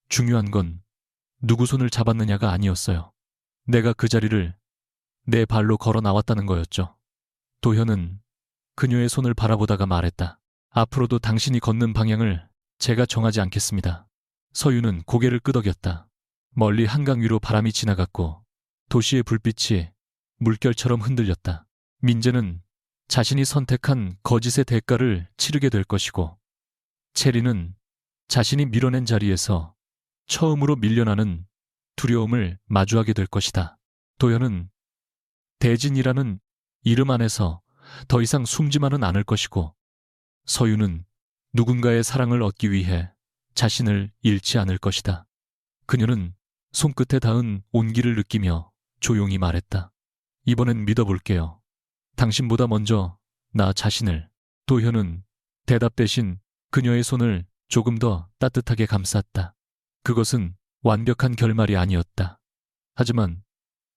중요한 건 누구 손을 잡았느냐가 아니었어요. 내가 그 자리를 내 발로 걸어 나왔다는 거였죠. 도현은 그녀의 손을 바라보다가 말했다. 앞으로도 당신이 걷는 방향을 제가 정하지 않겠습니다. 서유는 고개를 끄덕였다. 멀리 한강 위로 바람이 지나갔고 도시의 불빛이 물결처럼 흔들렸다. 민재는 자신이 선택한 거짓의 대가를 치르게 될 것이고 체리는 자신이 밀어낸 자리에서 처음으로 밀려나는 두려움을 마주하게 될 것이다. 도현은 대진이라는 이름 안에서 더 이상 숨지만은 않을 것이고 서유는 누군가의 사랑을 얻기 위해 자신을 잃지 않을 것이다. 그녀는 손끝에 닿은 온기를 느끼며 조용히 말했다. 이번엔 믿어볼게요. 당신보다 먼저 나 자신을. 도현은 대답 대신 그녀의 손을 조금 더 따뜻하게 감쌌다. 그것은 완벽한 결말이 아니었다. 하지만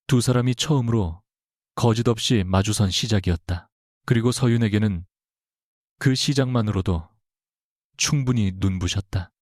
두 사람이 처음으로 거짓없이 마주선 시작이었다. 그리고 서윤에게는 그 시작만으로도 충분히 눈부셨다.